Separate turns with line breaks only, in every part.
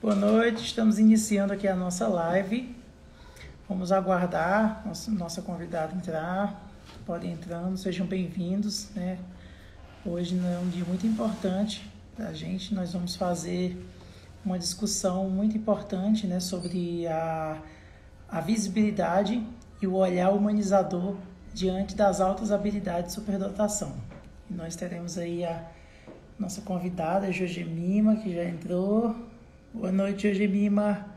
Boa noite, estamos iniciando aqui a nossa live. Vamos aguardar nossa convidada entrar. Podem entrando, sejam bem-vindos, né? Hoje é um dia muito importante para a gente. Nós vamos fazer uma discussão muito importante, né, sobre a visibilidade e o olhar humanizador diante das altas habilidades de superdotação. E nós teremos aí a nossa convidada, Jogemima, que já entrou. Boa noite, Jogemima.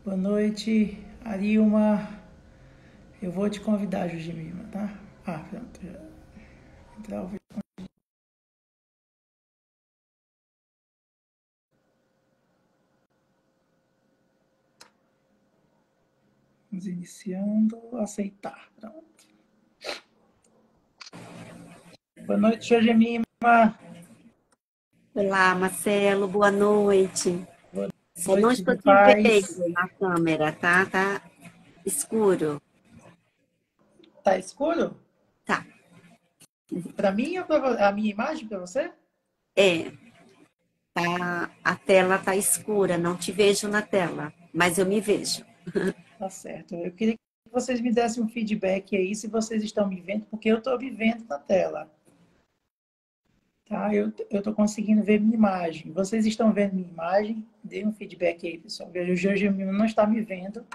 Boa noite, Arilma. Eu vou te convidar, Jogemima, tá? Pronto. Já entrar ao vivo. Vamos iniciando. Aceitar. Pronto. Boa noite, Jogemima.
Olá, Marcelo, boa noite. Eu não estou
de
te
paz.
vendo na câmera, tá? Tá escuro.
Tá escuro?
Tá.
Para mim ou para a minha imagem para você?
A tela tá escura, não te vejo na tela, mas eu me vejo.
Tá certo. Eu queria que vocês me dessem um feedback aí se vocês estão me vendo, porque eu estou me vendo na tela. Tá? Eu estou conseguindo ver minha imagem. Vocês estão vendo minha imagem? Dê um feedback aí, pessoal. O Jorge não está me vendo.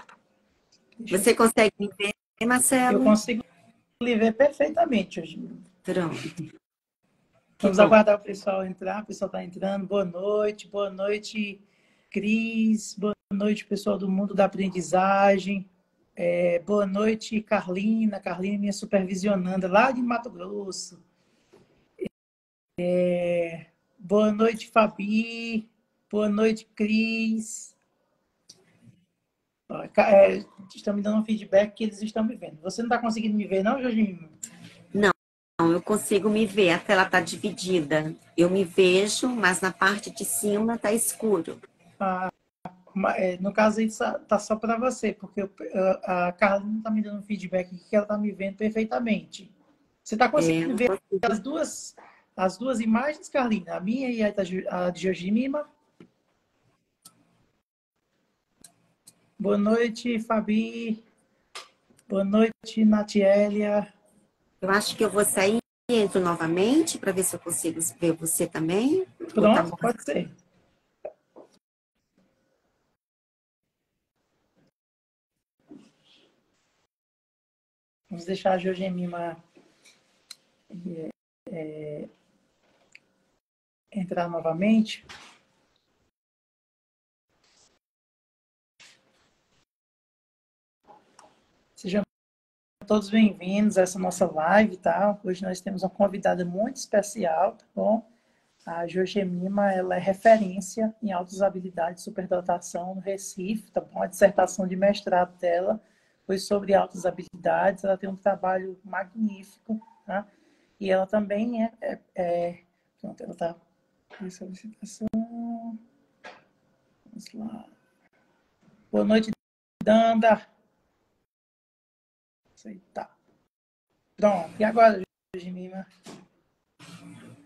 Você consegue me ver,
Eu
Marcelo?
consigo lhe ver perfeitamente, Jorge.
Pronto. Que
Vamos
bom.
aguardar o pessoal entrar. O pessoal está entrando. Boa noite, Cris. Boa noite, pessoal do mundo da aprendizagem. Boa noite, Carlina. Carlina minha supervisionanda lá de Mato Grosso. Boa noite, Fabi. Boa noite, Cris. Estão me dando um feedback que eles estão me vendo. Você não está conseguindo me ver, não, Jorginho?
Não, eu consigo me ver, a tela tá dividida. Eu me vejo, mas na parte de cima tá escuro.
No caso, aí está só para você, porque a Carla não está me dando um feedback que ela está me vendo perfeitamente. Você está conseguindo
Não
ver
consigo.
as duas imagens, Carlina? A minha e a de Jorginho? Boa noite, Fabi. Boa noite, Natiélia.
Eu acho que eu vou sair e entro novamente para ver se eu consigo ver você também. Ou tá
Pronto,
bom?
pode ser. Vamos deixar a Jorgemima entrar novamente. Sejam todos bem-vindos a essa nossa live, tá? Hoje nós temos uma convidada muito especial, tá bom? A Jorgemima, ela é referência em autousabilidade e superdotação no Recife, tá bom? A dissertação de mestrado dela foi sobre autousabilidades, ela tem um trabalho magnífico, tá? E ela também pronto, ela está em solicitação. Vamos lá. Boa noite, Danda. Aceitar. Pronto, e agora, Jorgemima?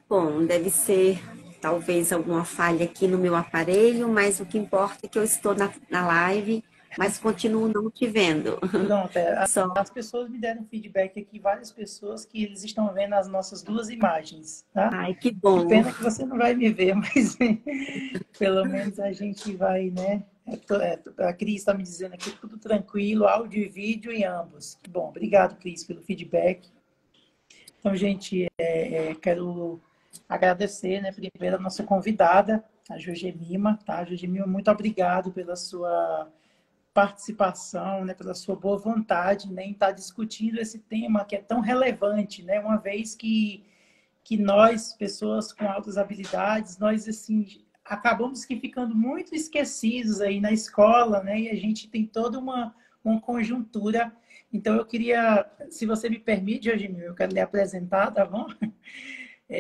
Bom, deve ser talvez alguma falha aqui no meu aparelho, mas o que importa é que eu estou na live, mas continuo não te vendo.
Pronto,
Só,
as pessoas me deram feedback aqui, várias pessoas, que eles estão vendo as nossas duas imagens, tá?
ai, que
Que
bom.
pena que você não vai me ver, mas pelo menos a gente vai, né? A Cris está me dizendo aqui tudo tranquilo, áudio e vídeo em ambos. Que bom, obrigado, Cris, pelo feedback. Então, gente, quero agradecer, né, primeiro a nossa convidada, a Jorgemima, tá? Jorgemima, muito obrigado pela sua participação, né, pela sua boa vontade, né, em estar discutindo esse tema que é tão relevante, né, uma vez que nós, pessoas com altas habilidades, nós, assim, acabamos que ficando muito esquecidos aí na escola, né, e a gente tem toda uma conjuntura. Então, eu queria, se você me permite, Jorginho, eu quero lhe apresentar, tá bom?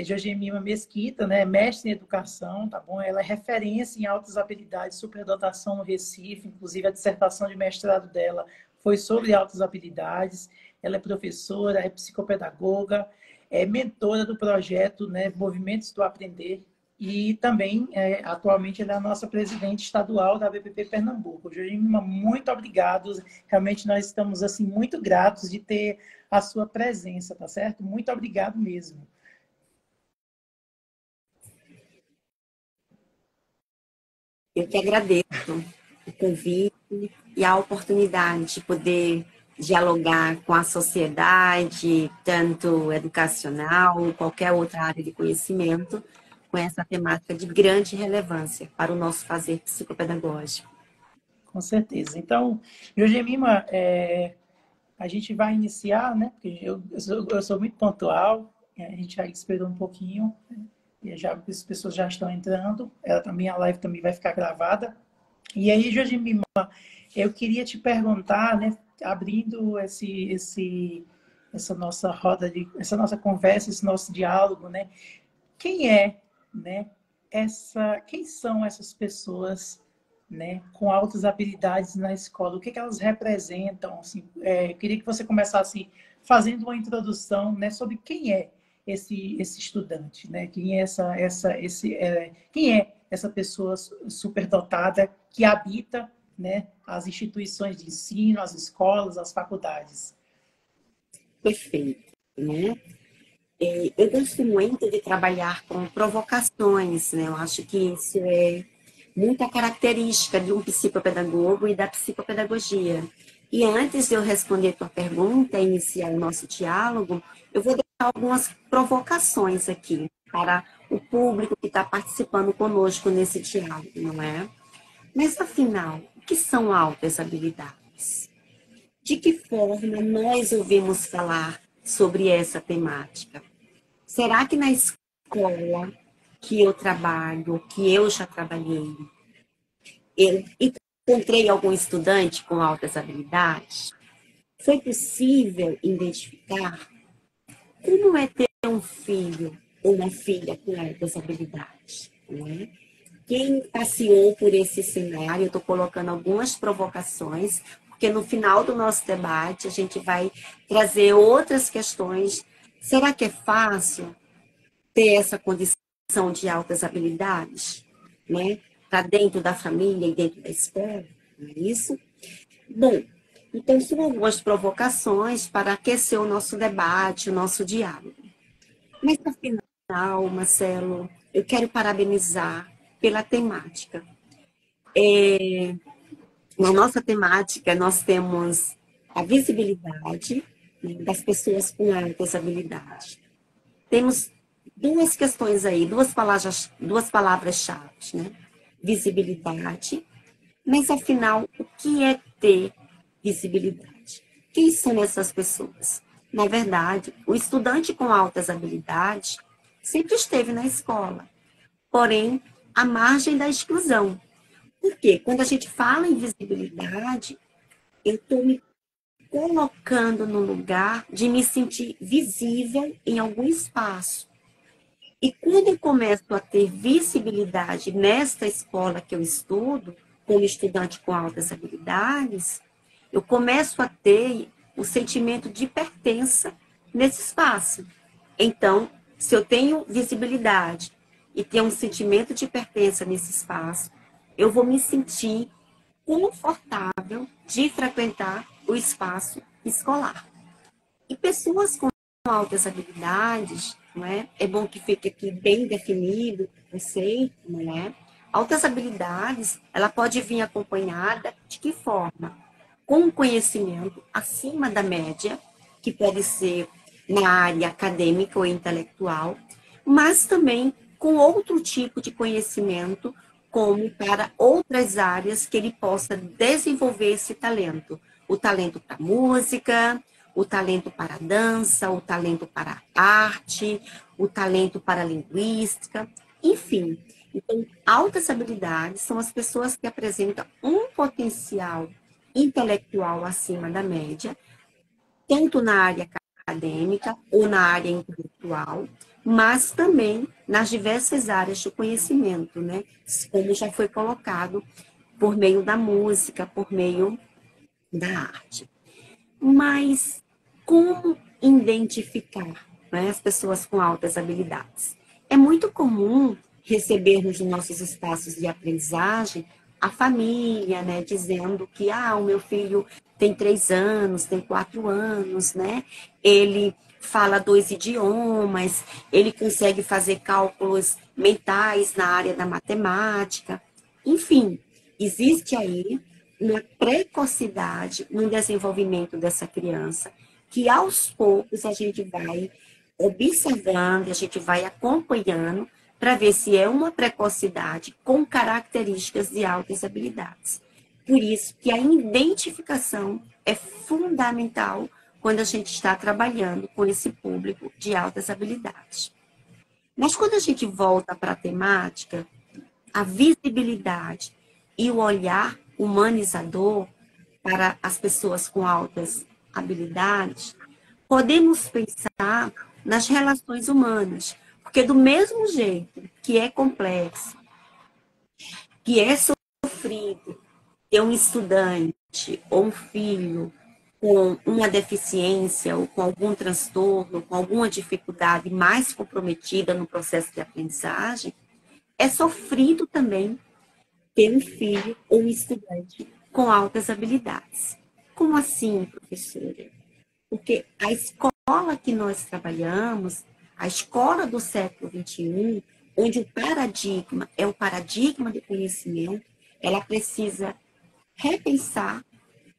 Jorgemima Mesquita, né, mestre em educação, tá bom? Ela é referência em altas habilidades, superdotação no Recife, inclusive a dissertação de mestrado dela foi sobre altas habilidades. Ela é professora, é psicopedagoga, é mentora do projeto, né, Movimentos do Aprender, e também, atualmente, ela é a nossa presidente estadual da BPP Pernambuco. Josemima, muito obrigado. Realmente nós estamos assim muito gratos de ter a sua presença, tá certo? Muito obrigado mesmo.
Eu que agradeço o convite e a oportunidade de poder dialogar com a sociedade, tanto educacional, qualquer outra área de conhecimento, com essa temática de grande relevância para o nosso fazer psicopedagógico.
Com certeza. Então, Josemima, a gente vai iniciar, né? Porque eu sou muito pontual, a gente já esperou um pouquinho, né? E já, as pessoas já estão entrando, também, a live também vai ficar gravada. E aí, Josemima, eu queria te perguntar, né? Abrindo essa nossa roda, essa nossa conversa, esse nosso diálogo, né? Quem é, né? Quem são essas pessoas, né, com altas habilidades na escola? O que elas representam? Assim, eu queria que você começasse fazendo uma introdução, né, sobre quem é esse estudante, né? Quem é essa pessoa superdotada que habita, né, as instituições de ensino, as escolas, as faculdades?
Perfeito, né? Eu gosto muito de trabalhar com provocações, né? Eu acho que isso é muita característica de um psicopedagogo e da psicopedagogia. E antes de eu responder a tua pergunta, iniciar o nosso diálogo, eu vou deixar algumas provocações aqui para o público que está participando conosco nesse diálogo, não é? Mas, afinal, o que são altas habilidades? De que forma nós ouvimos falar sobre essa temática? Será que na escola que eu trabalho, que eu já trabalhei, eu encontrei algum estudante com altas habilidades? Foi possível identificar como é ter um filho ou uma filha com altas habilidades? Não é? Quem passeou por esse cenário, eu estou colocando algumas provocações, porque no final do nosso debate a gente vai trazer outras questões. Será que é fácil ter essa condição de altas habilidades, né? Para dentro da família e dentro da escola, não é isso? Bom, então são algumas provocações para aquecer o nosso debate, o nosso diálogo. Mas, afinal, Marcelo, eu quero parabenizar pela temática. Na nossa temática, nós temos a visibilidade, né, das pessoas com altas habilidades. Temos duas questões aí, duas palavras-chave, né? Visibilidade, mas afinal, o que é ter visibilidade? Quem são essas pessoas? Na verdade, o estudante com altas habilidades sempre esteve na escola, porém, à margem da exclusão. Por quê? Quando a gente fala em visibilidade, eu estou me colocando no lugar de me sentir visível em algum espaço. E quando eu começo a ter visibilidade nesta escola que eu estudo, como estudante com altas habilidades, eu começo a ter o sentimento de pertença nesse espaço. Então, se eu tenho visibilidade e tenho um sentimento de pertença nesse espaço, eu vou me sentir confortável de frequentar o espaço escolar. E pessoas com altas habilidades, não é? É bom que fique aqui bem definido o conceito, não é? Altas habilidades, ela pode vir acompanhada de que forma? Com um conhecimento acima da média, que pode ser na área acadêmica ou intelectual, mas também com outro tipo de conhecimento, como para outras áreas que ele possa desenvolver esse talento. O talento para música, o talento para a dança, o talento para a arte, o talento para a linguística, enfim. Então, altas habilidades são as pessoas que apresentam um potencial intelectual acima da média, tanto na área acadêmica ou na área intelectual, mas também nas diversas áreas do conhecimento, né? Como já foi colocado, por meio da música, por meio da arte. Mas como identificar, né, as pessoas com altas habilidades? É muito comum recebermos nos nossos espaços de aprendizagem a família, né, dizendo que o meu filho tem 3 anos, tem 4 anos, né? Ele fala 2 idiomas, ele consegue fazer cálculos mentais na área da matemática. Enfim, existe aí uma precocidade no desenvolvimento dessa criança, que aos poucos a gente vai observando, a gente vai acompanhando para ver se é uma precocidade com características de altas habilidades. Por isso que a identificação é fundamental quando a gente está trabalhando com esse público de altas habilidades. Mas quando a gente volta para a temática, a visibilidade e o olhar humanizador para as pessoas com altas habilidades, podemos pensar nas relações humanas, porque do mesmo jeito que é complexo, que é sofrido ter um estudante ou um filho com uma deficiência ou com algum transtorno, com alguma dificuldade mais comprometida no processo de aprendizagem, é sofrido também ter um filho ou um estudante com altas habilidades. Como assim, professora? Porque a escola que nós trabalhamos, a escola do século XXI, onde o paradigma é o paradigma do conhecimento, ela precisa repensar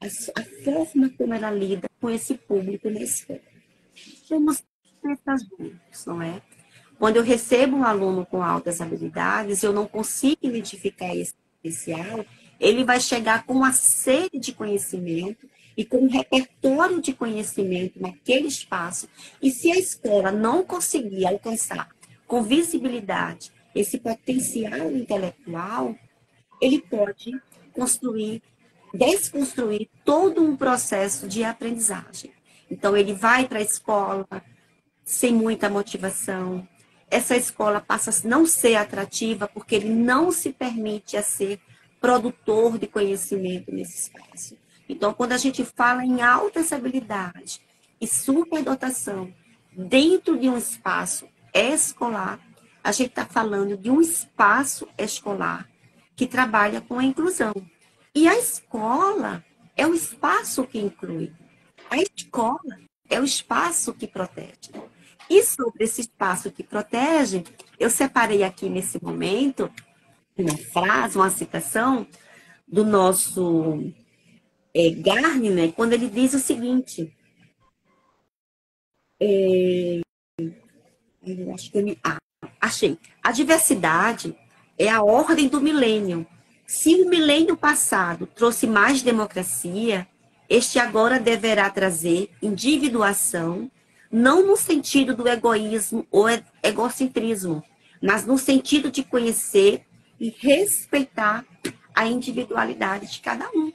a forma como ela lida com esse público na escola. Vamos pensar juntos, não é? Quando eu recebo um aluno com altas habilidades, eu não consigo identificar esse potencial, ele vai chegar com uma série de conhecimento e com um repertório de conhecimento naquele espaço. E se a escola não conseguir alcançar com visibilidade esse potencial intelectual, ele pode desconstruir todo um processo de aprendizagem. Então, ele vai para a escola sem muita motivação. Essa escola passa a não ser atrativa porque ele não se permite a ser produtor de conhecimento nesse espaço. Então, quando a gente fala em altas habilidades e superdotação dentro de um espaço escolar, a gente está falando de um espaço escolar que trabalha com a inclusão. E a escola é o espaço que inclui. A escola é o espaço que protege. E sobre esse espaço que protege, eu separei aqui nesse momento uma frase, uma citação do nosso Gardner, quando ele diz o seguinte, eu acho que achei, a diversidade é a ordem do milênio. Se o milênio passado trouxe mais democracia, este agora deverá trazer individuação, não no sentido do egoísmo ou egocentrismo, mas no sentido de conhecer e respeitar a individualidade de cada um.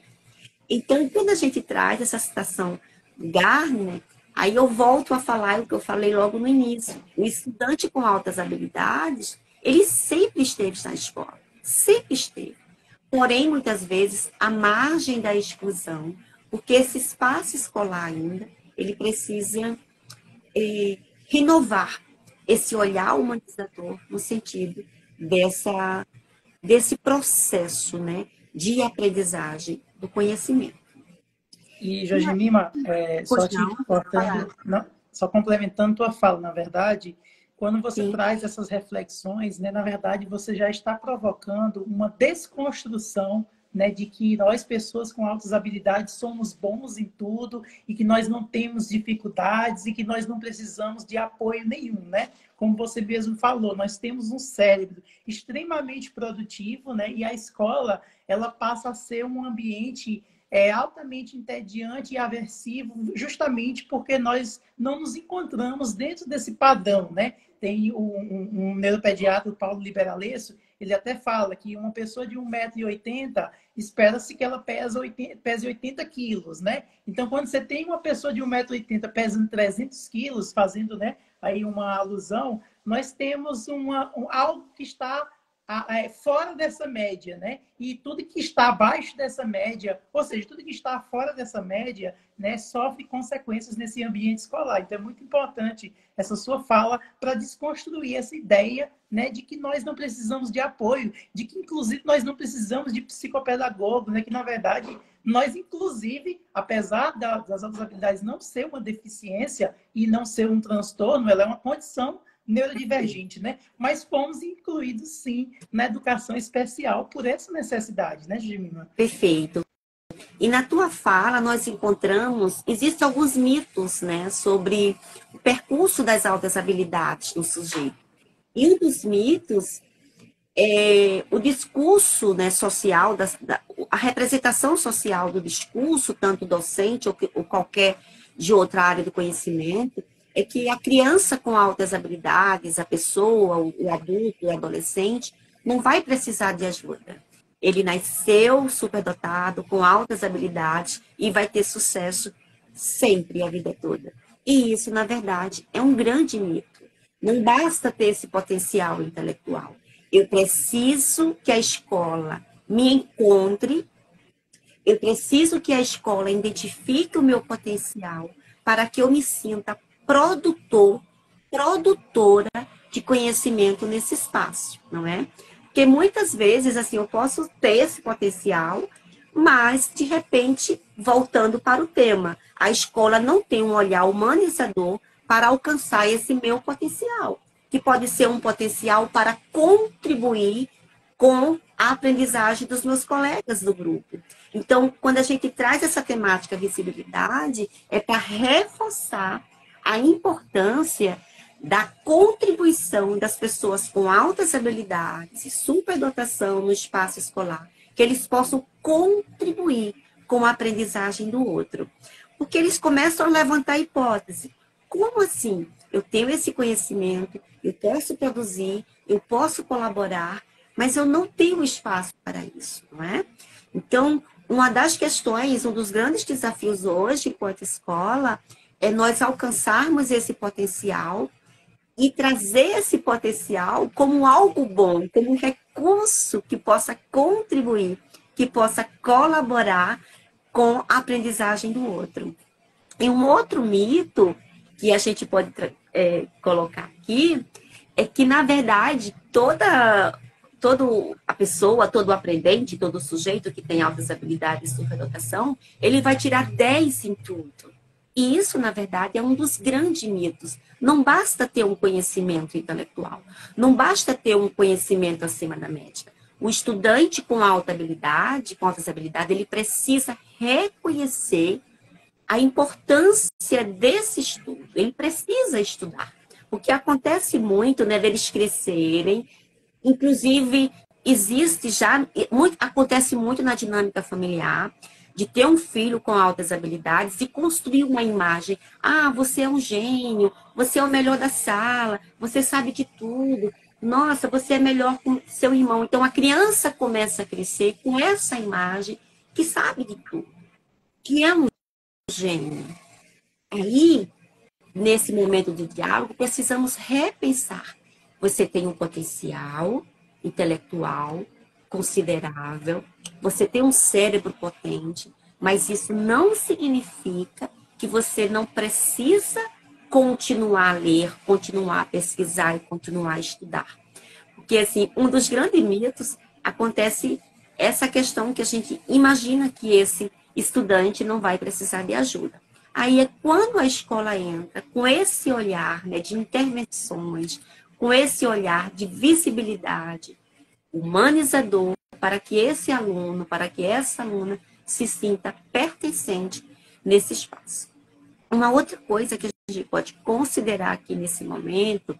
Então, quando a gente traz essa citação Gardner, aí eu volto a falar o que eu falei logo no início. O estudante com altas habilidades, ele sempre esteve na escola, sempre esteve. Porém, muitas vezes, à margem da exclusão, porque esse espaço escolar ainda, ele precisa renovar esse olhar humanizador no sentido desse processo, né, de aprendizagem do conhecimento.
E, Josemima, só te cortando, não, só complementando tua fala, na verdade, quando você traz essas reflexões, né, na verdade, você já está provocando uma desconstrução, né, de que nós, pessoas com altas habilidades, somos bons em tudo e que nós não temos dificuldades e que nós não precisamos de apoio nenhum, né? Como você mesmo falou, nós temos um cérebro extremamente produtivo, né? E a escola, ela passa a ser um ambiente altamente entediante e aversivo, justamente porque nós não nos encontramos dentro desse padrão, né? Tem um neuropediatra, o Paulo Liberalesso, ele até fala que uma pessoa de 1,80 m espera-se que ela pese 80 quilos, né? Então, quando você tem uma pessoa de 1,80 m pesando 300 quilos, fazendo, né, aí uma alusão, nós temos algo que está fora dessa média, né? E tudo que está abaixo dessa média, ou seja, tudo que está fora dessa média, né, sofre consequências nesse ambiente escolar. Então, é muito importante essa sua fala para desconstruir essa ideia, né, de que nós não precisamos de apoio, de que, inclusive, nós não precisamos de psicopedagogo, né, que, na verdade, nós, inclusive, apesar das outras habilidades não ser uma deficiência e não ser um transtorno, ela é uma condição neurodivergente, né? Mas fomos incluídos, sim, na educação especial por essa necessidade, né, Jimena?
Perfeito. E na tua fala nós encontramos, existem alguns mitos, né, sobre o percurso das altas habilidades no sujeito. E um dos mitos é o discurso, né, social, a representação social do discurso, tanto docente ou qualquer de outra área do conhecimento, é que a criança com altas habilidades, a pessoa, o adulto, o adolescente, não vai precisar de ajuda. Ele nasceu superdotado, com altas habilidades e vai ter sucesso sempre a vida toda. E isso, na verdade, é um grande mito. Não basta ter esse potencial intelectual. Eu preciso que a escola me encontre, eu preciso que a escola identifique o meu potencial para que eu me sinta produtora de conhecimento nesse espaço, não é? Porque muitas vezes, assim, eu posso ter esse potencial, mas, de repente, voltando para o tema, a escola não tem um olhar humanizador para alcançar esse meu potencial, que pode ser um potencial para contribuir com a aprendizagem dos meus colegas do grupo. Então, quando a gente traz essa temática visibilidade, é para reforçar a importância da contribuição das pessoas com altas habilidades e superdotação no espaço escolar, que eles possam contribuir com a aprendizagem do outro. Porque eles começam a levantar a hipótese. Como assim? Eu tenho esse conhecimento, eu posso produzir, eu posso colaborar, mas eu não tenho espaço para isso, não é? Então, uma das questões, um dos grandes desafios hoje, enquanto escola, é nós alcançarmos esse potencial e trazer esse potencial como algo bom, como um recurso que possa contribuir, que possa colaborar com a aprendizagem do outro. E um outro mito que a gente pode colocar aqui é que, na verdade, toda a pessoa, todo aprendente, todo sujeito que tem altas habilidades de superdotação, ele vai tirar 10 em tudo. E isso, na verdade, é um dos grandes mitos. Não basta ter um conhecimento intelectual, não basta ter um conhecimento acima da média. O estudante com alta habilidade, com altas habilidades, ele precisa reconhecer a importância desse estudo. Ele precisa estudar. Porque acontece muito, né, deles crescerem, inclusive acontece muito na dinâmica familiar, de ter um filho com altas habilidades e construir uma imagem. Ah, você é um gênio, você é o melhor da sala, você sabe de tudo. Nossa, você é melhor que seu irmão. Então, a criança começa a crescer com essa imagem que sabe de tudo, que é um gênio. Aí, nesse momento de diálogo, precisamos repensar. Você tem um potencial intelectual considerável, você tem um cérebro potente, mas isso não significa que você não precisa continuar a ler, continuar a pesquisar e continuar a estudar. Porque, assim, um dos grandes mitos acontece essa questão que a gente imagina que esse estudante não vai precisar de ajuda. Aí é quando a escola entra com esse olhar, né, de intervenções, com esse olhar de visibilidade, humanizador, para que esse aluno, para que essa aluna se sinta pertencente nesse espaço. Uma outra coisa que a gente pode considerar aqui nesse momento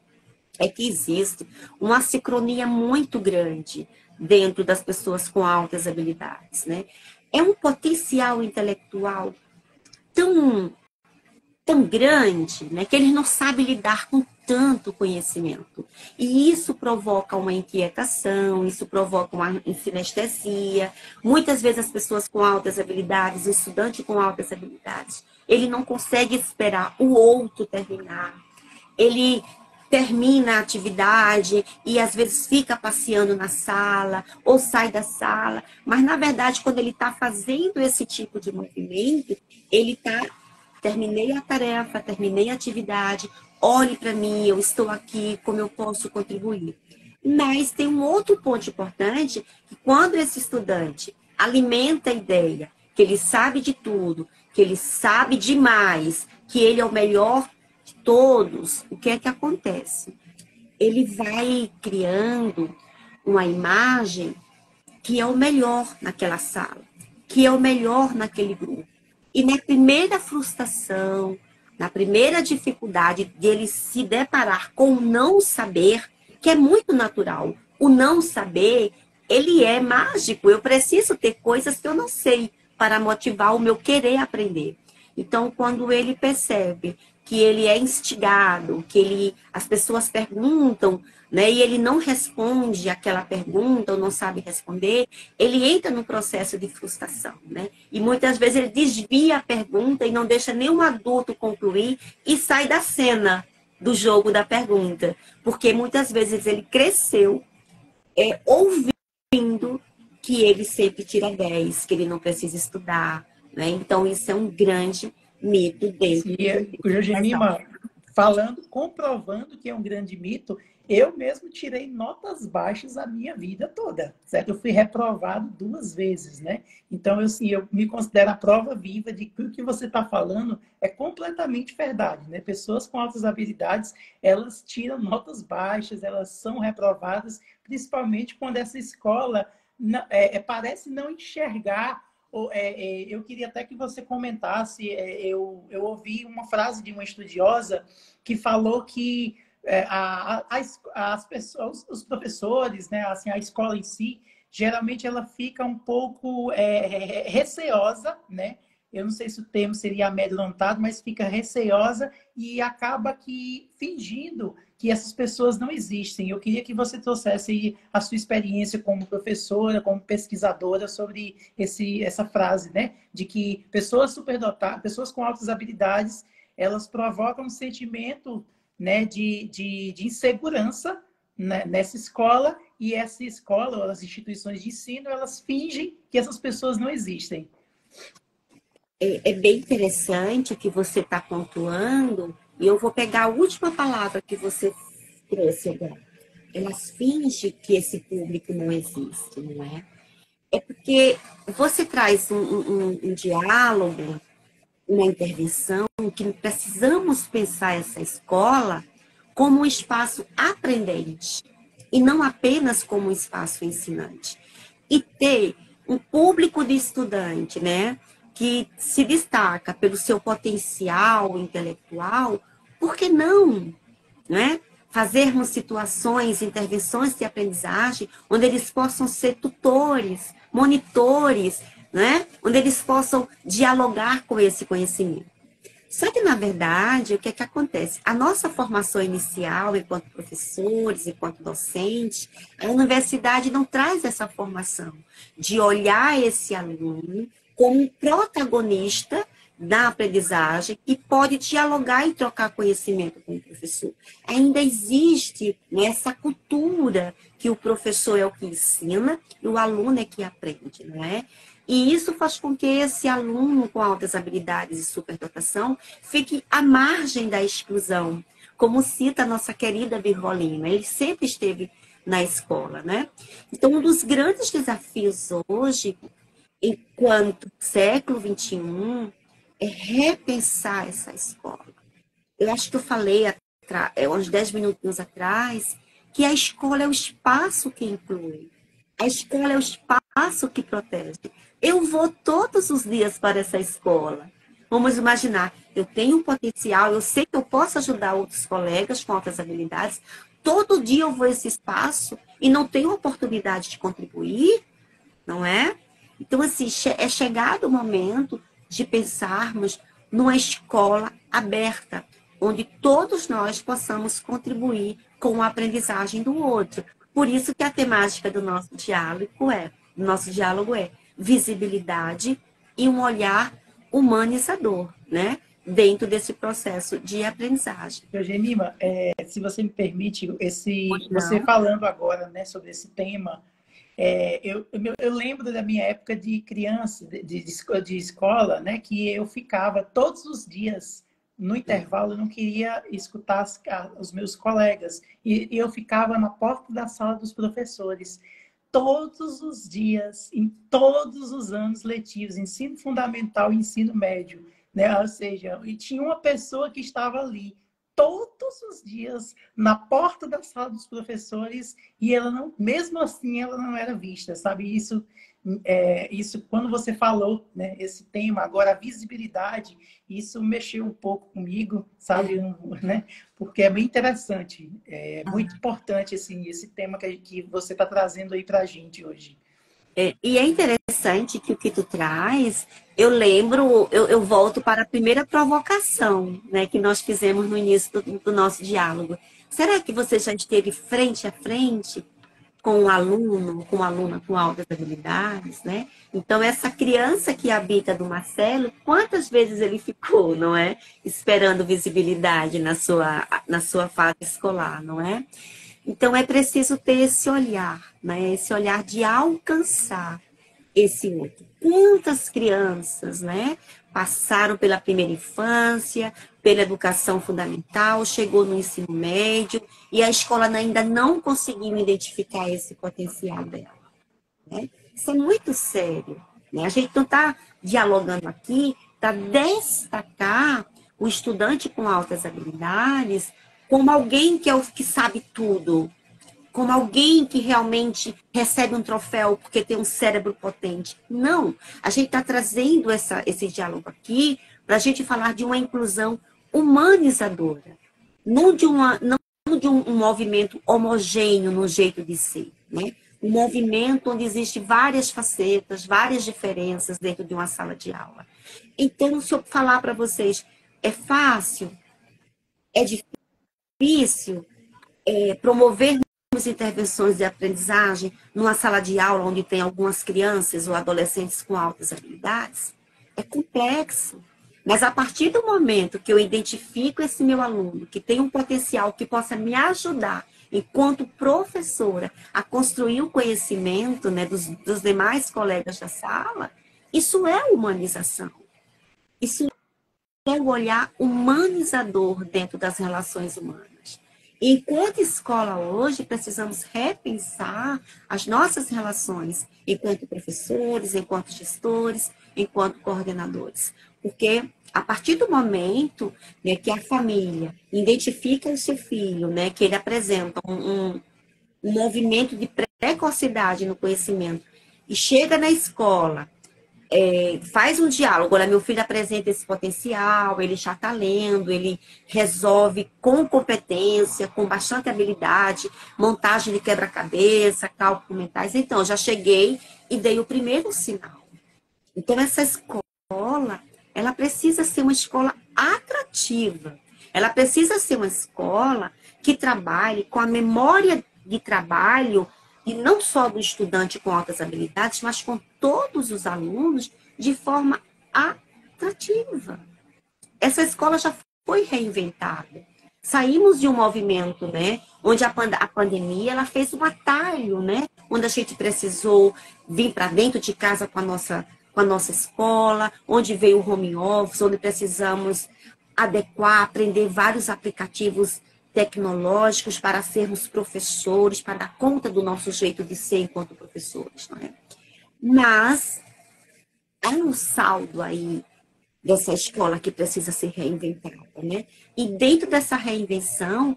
é que existe uma sincronia muito grande dentro das pessoas com altas habilidades, né? É um potencial intelectual tão grande, né, que eles não sabem lidar com tanto conhecimento. E isso provoca uma inquietação, isso provoca uma sinestesia. Muitas vezes as pessoas com altas habilidades, o estudante com altas habilidades, ele não consegue esperar o outro terminar. Ele termina a atividade e às vezes fica passeando na sala ou sai da sala, mas na verdade quando ele está fazendo esse tipo de movimento, ele está, terminei a tarefa, terminei a atividade, olhe para mim, eu estou aqui, como eu posso contribuir. Mas tem um outro ponto importante, que quando esse estudante alimenta a ideia que ele sabe de tudo, que ele sabe demais, que ele é o melhor de todos, o que é que acontece? Ele vai criando uma imagem que é o melhor naquela sala, que é o melhor naquele grupo. E na primeira frustração, na primeira dificuldade de ele se deparar com o não saber, que é muito natural, o não saber, ele é mágico, eu preciso ter coisas que eu não sei para motivar o meu querer aprender. Então, quando ele percebe que ele é instigado, que as pessoas perguntam, né, e ele não responde aquela pergunta ou não sabe responder, ele entra no processo de frustração, né? E muitas vezes ele desvia a pergunta e não deixa nenhum adulto concluir e sai da cena do jogo da pergunta, porque muitas vezes ele cresceu ouvindo que ele sempre tira 10, que ele não precisa estudar, né? Então isso é um grande mito dentro
o Jojimima falando, comprovando que é um grande mito, eu mesmo tirei notas baixas a minha vida toda, certo? Eu fui reprovado 2 vezes, né? Então, assim, eu me considero a prova viva de que o que você está falando é completamente verdade, né? Pessoas com altas habilidades, elas tiram notas baixas, elas são reprovadas, principalmente quando essa escola parece não enxergar. Eu queria até que você comentasse, eu ouvi uma frase de uma estudiosa que falou que as pessoas, os professores, né, assim, a escola em si, geralmente ela fica um pouco receosa, né? Eu não sei se o termo seria amedrontado, mas fica receosa e acaba que fingindo que essas pessoas não existem. Eu queria que você trouxesse a sua experiência como professora, como pesquisadora sobre essa frase, né? De que pessoas superdotadas, pessoas com altas habilidades, elas provocam um sentimento, né, de insegurança, né, nessa escola, e essa escola, ou as instituições de ensino, elas fingem que essas pessoas não existem.
É bem interessante o que você está pontuando, e eu vou pegar a última palavra que você trouxe agora. Elas fingem que esse público não existe, não é? É porque você traz um diálogo, uma intervenção, que precisamos pensar essa escola como um espaço aprendente, e não apenas como um espaço ensinante. E ter um público de estudante, né, que se destaca pelo seu potencial intelectual, por que não, né? Fazermos situações, intervenções de aprendizagem, onde eles possam ser tutores, monitores, né? Onde eles possam dialogar com esse conhecimento. Só que, na verdade, o que é que acontece? A nossa formação inicial, enquanto professores, enquanto docentes, a universidade não traz essa formação de olhar esse aluno como um protagonista da aprendizagem e pode dialogar e trocar conhecimento com o professor. Ainda existe, né, essa cultura que o professor é o que ensina e o aluno é que aprende, não é? E isso faz com que esse aluno com altas habilidades e superdotação fique à margem da exclusão, como cita a nossa querida Virgolina. Ele sempre esteve na escola, né? Então, um dos grandes desafios hoje, enquanto século XXI, é repensar essa escola. Eu acho que eu falei uns 10 minutinhos atrás que a escola é o espaço que inclui. A escola é o espaço que protege. Eu vou todos os dias para essa escola. Vamos imaginar, eu tenho um potencial, eu sei que eu posso ajudar outros colegas com outras habilidades. Todo dia eu vou a esse espaço e não tenho oportunidade de contribuir, não é? Então, assim, é chegado o momento de pensarmos numa escola aberta, onde todos nós possamos contribuir com a aprendizagem do outro. Por isso que a temática do nosso diálogo é visibilidade e um olhar humanizador, né? dentro desse processo de aprendizagem.
Eugenima, se você me permite, você
Não.
falando agora, né, sobre esse tema, eu lembro da minha época de criança, de escola, né, que eu ficava todos os dias no intervalo, eu não queria escutar os meus colegas, e eu ficava na porta da sala dos professores todos os dias, em todos os anos letivos, ensino fundamental e ensino médio, né? Ou seja, e tinha uma pessoa que estava ali todos os dias na porta da sala dos professores e ela não, mesmo assim, ela não era vista, sabe? Isso quando você falou, né, esse tema, agora a visibilidade, isso mexeu um pouco comigo, sabe? Né? Porque é bem interessante, é muito importante assim, esse tema que você está trazendo aí para a gente hoje.
E é interessante que o que tu traz, eu lembro, eu volto para a primeira provocação, né, que nós fizemos no início do nosso diálogo. Será que você já esteve frente a frente com um aluno, com uma aluna com altas habilidades, né? Então, essa criança que habita do Marcelo, quantas vezes ele ficou, não é? Esperando visibilidade na sua fase escolar, não é? Então, é preciso ter esse olhar, né? Esse olhar de alcançar esse outro. Quantas crianças, né? Passaram pela primeira infância, pela educação fundamental, chegou no ensino médio e a escola ainda não conseguiu identificar esse potencial dela, né? Isso é muito sério, né? A gente não está dialogando aqui para destacar o estudante com altas habilidades como alguém que que sabe tudo, como alguém que realmente recebe um troféu porque tem um cérebro potente. Não, a gente está trazendo esse diálogo aqui para a gente falar de uma inclusão humanizadora, não de um movimento homogêneo no jeito de ser, né? Um movimento onde existem várias facetas, várias diferenças dentro de uma sala de aula. Então, se eu falar para vocês, é fácil, é difícil, promover intervenções de aprendizagem numa sala de aula onde tem algumas crianças ou adolescentes com altas habilidades, é complexo. Mas a partir do momento que eu identifico esse meu aluno, que tem um potencial que possa me ajudar, enquanto professora, a construir o conhecimento, né, dos demais colegas da sala, isso é humanização. Isso é o olhar humanizador dentro das relações humanas. Enquanto escola hoje, precisamos repensar as nossas relações enquanto professores, enquanto gestores, enquanto coordenadores. Porque a partir do momento, né, que a família identifica o seu filho, né, que ele apresenta um movimento de precocidade no conhecimento e chega na escola, faz um diálogo, olha, meu filho apresenta esse potencial, ele já está lendo, ele resolve com competência, com bastante habilidade, montagem de quebra-cabeça, cálculos mentais. Então, já cheguei e dei o primeiro sinal. Então, essa escola, ela precisa ser uma escola atrativa. Ela precisa ser uma escola que trabalhe com a memória de trabalho e não só do estudante com altas habilidades, mas com todos os alunos de forma atrativa. Essa escola já foi reinventada. Saímos de um movimento, né, onde a pandemia ela fez um atalho, né, onde a gente precisou vir para dentro de casa com a nossa escola, onde veio o home office, onde precisamos adequar, aprender vários aplicativos tecnológicos para sermos professores, para dar conta do nosso jeito de ser enquanto professores, não é? Mas há um saldo aí dessa escola que precisa ser reinventada, né? E dentro dessa reinvenção,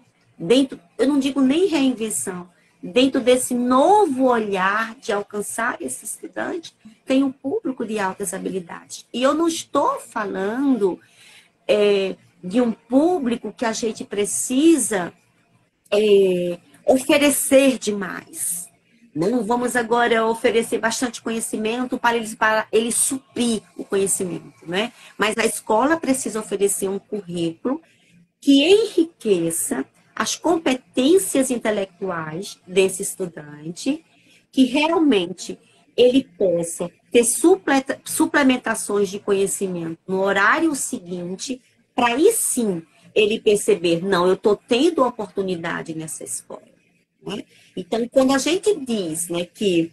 eu não digo nem reinvenção, dentro desse novo olhar de alcançar esse estudante, tem um público de altas habilidades. E eu não estou falando de um público que a gente precisa oferecer demais. Não vamos agora oferecer bastante conhecimento para eles suprir o conhecimento, né? Mas a escola precisa oferecer um currículo que enriqueça as competências intelectuais desse estudante, que realmente ele possa ter suplementações de conhecimento no horário seguinte para aí sim ele perceber, não, eu estou tendo oportunidade nessa escola. Né? Então, quando a gente diz, né, que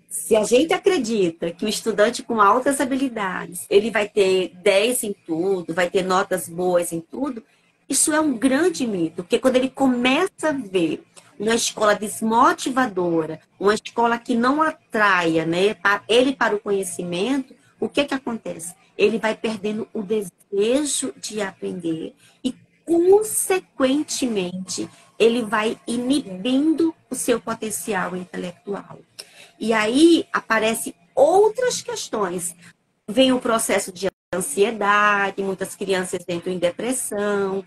se a gente acredita que o estudante com altas habilidades, ele vai ter 10 em tudo, vai ter notas boas em tudo, isso é um grande mito, porque quando ele começa a ver uma escola desmotivadora, uma escola que não atraia, né, ele para o conhecimento, o que acontece? Ele vai perdendo o desejo de aprender e, consequentemente, ele vai inibindo o seu potencial intelectual. E aí aparecem outras questões. Vem o processo de ansiedade, muitas crianças entram em depressão,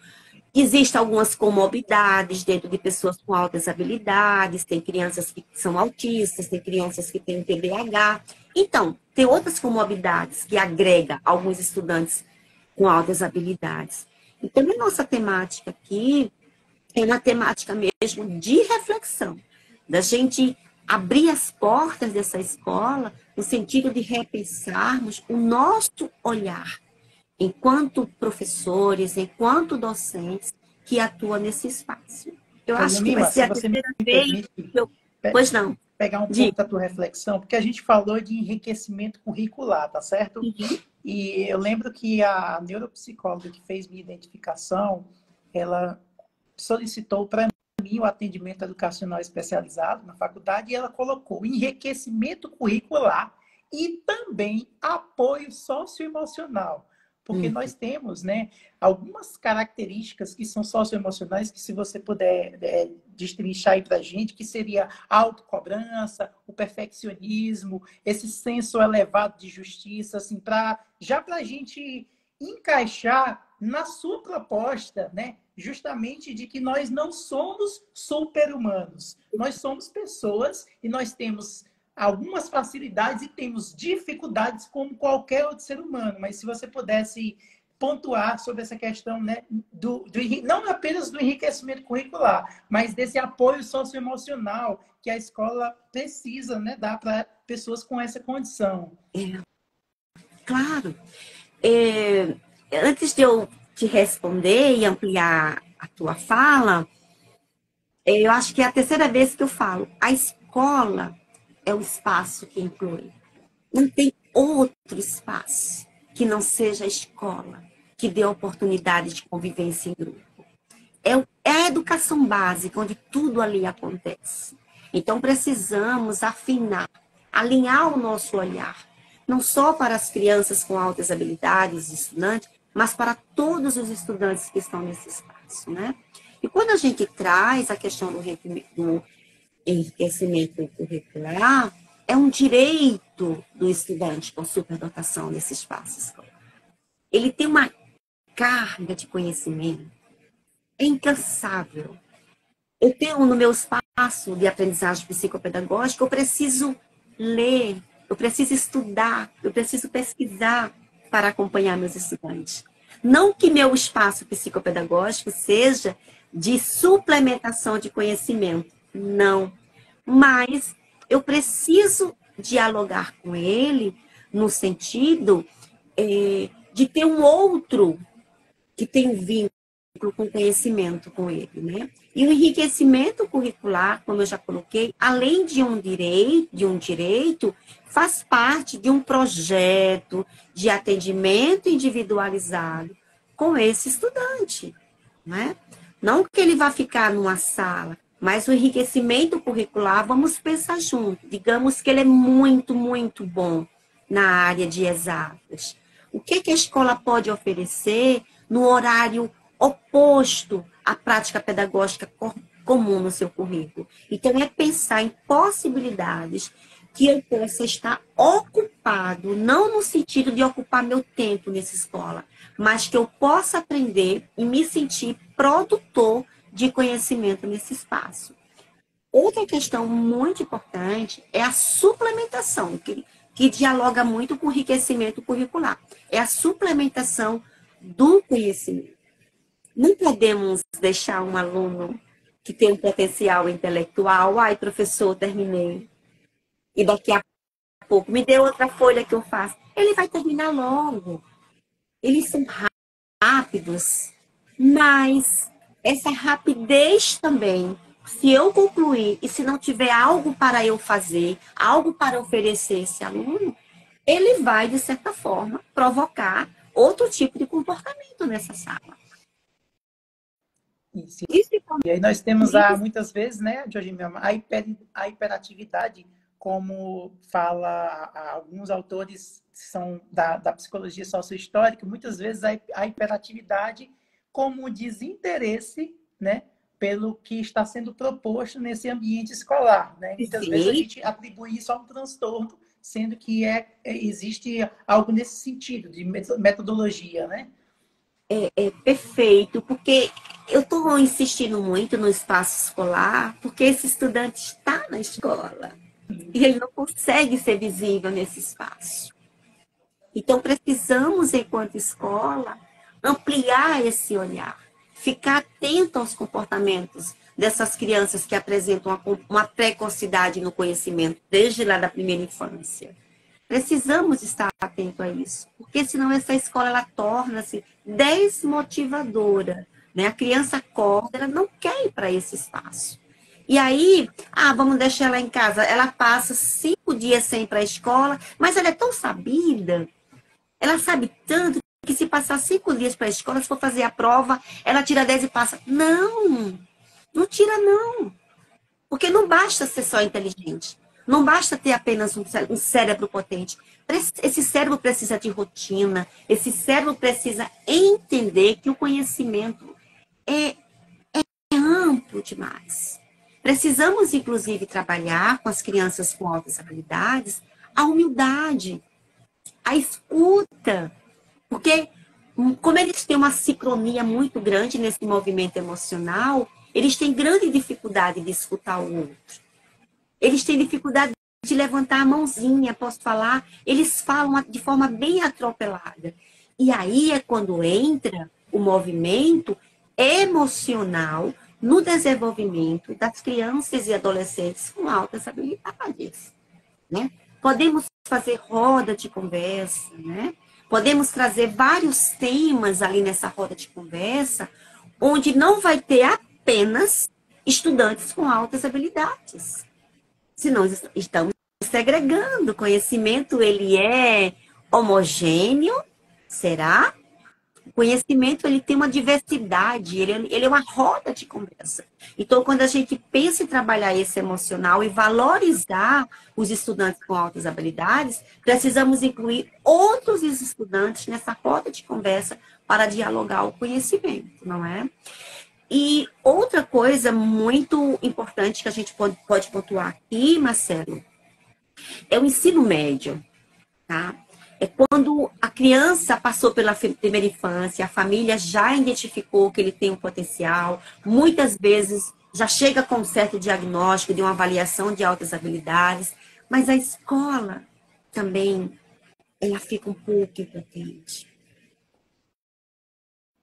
existem algumas comorbidades dentro de pessoas com altas habilidades, tem crianças que são autistas, tem crianças que têm TDAH. Então, tem outras comorbidades que agrega alguns estudantes com altas habilidades. Então, a nossa temática aqui é uma temática mesmo de reflexão, da gente abrir as portas dessa escola no sentido de repensarmos o nosso olhar enquanto professores, enquanto docentes que atuam nesse espaço. Eu
Ô,
acho que vai
Yumima,
ser
se
a
você me
terceira vez
permite
que eu...
pe-
Pois não.
pegar um pouco
Diga.
da tua reflexão, porque a gente falou de enriquecimento curricular, tá certo?
Uhum.
E eu lembro que a neuropsicóloga que fez minha identificação, ela solicitou para mim o atendimento educacional especializado na faculdade e ela colocou enriquecimento curricular e também apoio socioemocional. Porque nós temos, né, algumas características que são socioemocionais que, se você puder destrinchar aí para a gente, que seria a autocobrança, o perfeccionismo, esse senso elevado de justiça, assim, já para a gente encaixar na sua proposta, né, justamente de que nós não somos super-humanos. Nós somos pessoas e nós temos algumas facilidades e temos dificuldades como qualquer outro ser humano. Mas se você pudesse pontuar sobre essa questão, né, não apenas do enriquecimento curricular, mas desse apoio socioemocional que a escola precisa, né, dar para pessoas com essa condição.
Claro. Antes de eu te responder e ampliar a tua fala, eu acho que é a terceira vez que eu falo. A escola é o espaço que inclui. Não tem outro espaço que não seja a escola, que dê oportunidade de convivência em grupo. É a educação básica, onde tudo ali acontece. Então, precisamos afinar, alinhar o nosso olhar, não só para as crianças com altas habilidades, estudantes, mas para todos os estudantes que estão nesse espaço, né? E quando a gente traz a questão do enriquecimento curricular, é um direito do estudante com superdotação nesse espaço escolar. Ele tem uma carga de conhecimento, é incansável. Eu tenho no meu espaço de aprendizagem psicopedagógica, eu preciso ler, eu preciso estudar, eu preciso pesquisar para acompanhar meus estudantes. Não que meu espaço psicopedagógico seja de suplementação de conhecimento, não. Mas eu preciso dialogar com ele no sentido de ter um outro que tem um vínculo com conhecimento com ele, né? E o enriquecimento curricular, como eu já coloquei, além de um direito, faz parte de um projeto de atendimento individualizado com esse estudante, né? Não que ele vá ficar numa sala, mas o enriquecimento curricular, vamos pensar junto. Digamos que ele é muito, muito bom na área de exatas. O que a escola pode oferecer no horário oposto à prática pedagógica comum no seu currículo? Então, é pensar em possibilidades que eu possa estar ocupado, não no sentido de ocupar meu tempo nessa escola, mas que eu possa aprender e me sentir produtor de conhecimento nesse espaço. Outra questão muito importante é a suplementação, que dialoga muito com o enriquecimento curricular. É a suplementação do conhecimento. Não podemos deixar um aluno que tem um potencial intelectual, ai, professor, terminei, e daqui a pouco me dê outra folha que eu faço. Ele vai terminar logo. Eles são rápidos, mas essa rapidez também, se eu concluir e se não tiver algo para eu fazer, algo para oferecer a esse aluno, ele vai, de certa forma, provocar outro tipo de comportamento nessa sala.
Isso. E aí nós temos muitas vezes, né, Jorginho, a hiperatividade, como fala alguns autores que são da psicologia sociohistórica, muitas vezes a hiperatividade como desinteresse, né, pelo que está sendo proposto nesse ambiente escolar, né? Muitas vezes a gente atribui isso a um transtorno, sendo que existe algo nesse sentido, de metodologia, né?
Perfeito, porque eu estou insistindo muito no espaço escolar, porque esse estudante está na escola e ele não consegue ser visível nesse espaço. Então, precisamos, enquanto escola, ampliar esse olhar, ficar atento aos comportamentos dessas crianças que apresentam uma precocidade no conhecimento, desde lá da primeira infância. Precisamos estar atento a isso, porque senão essa escola ela torna-se desmotivadora, né? A criança acorda, ela não quer ir para esse espaço. E aí, vamos deixar ela em casa. Ela passa 5 dias sem ir para a escola, mas ela é tão sabida, ela sabe tanto que se passar 5 dias para a escola, se for fazer a prova, ela tira 10 e passa. Não, não tira não. Porque não basta ser só inteligente. Não basta ter apenas um cérebro potente. Esse cérebro precisa de rotina. Esse cérebro precisa entender que o conhecimento é amplo demais. Precisamos, inclusive, trabalhar com as crianças com altas habilidades a humildade, a escuta. Porque, como eles têm uma sincronia muito grande nesse movimento emocional, eles têm grande dificuldade de escutar o outro. Eles têm dificuldade de levantar a mãozinha, posso falar? Eles falam de forma bem atropelada. E aí é quando entra o movimento emocional no desenvolvimento das crianças e adolescentes com altas habilidades, né? Podemos fazer roda de conversa, né? Podemos trazer vários temas ali nessa roda de conversa, onde não vai ter apenas estudantes com altas habilidades. Senão estamos segregando. O conhecimento, ele é homogêneo, será? O conhecimento, ele tem uma diversidade, ele é uma roda de conversa. Então, quando a gente pensa em trabalhar esse emocional e valorizar os estudantes com altas habilidades, precisamos incluir outros estudantes nessa roda de conversa para dialogar o conhecimento, não é? E outra coisa muito importante que a gente pode pontuar aqui, Marcelo, é o ensino médio, tá? É quando a criança passou pela primeira infância, a família já identificou que ele tem um potencial, muitas vezes já chega com um certo diagnóstico de uma avaliação de altas habilidades, mas a escola também, ela fica um pouco impotente,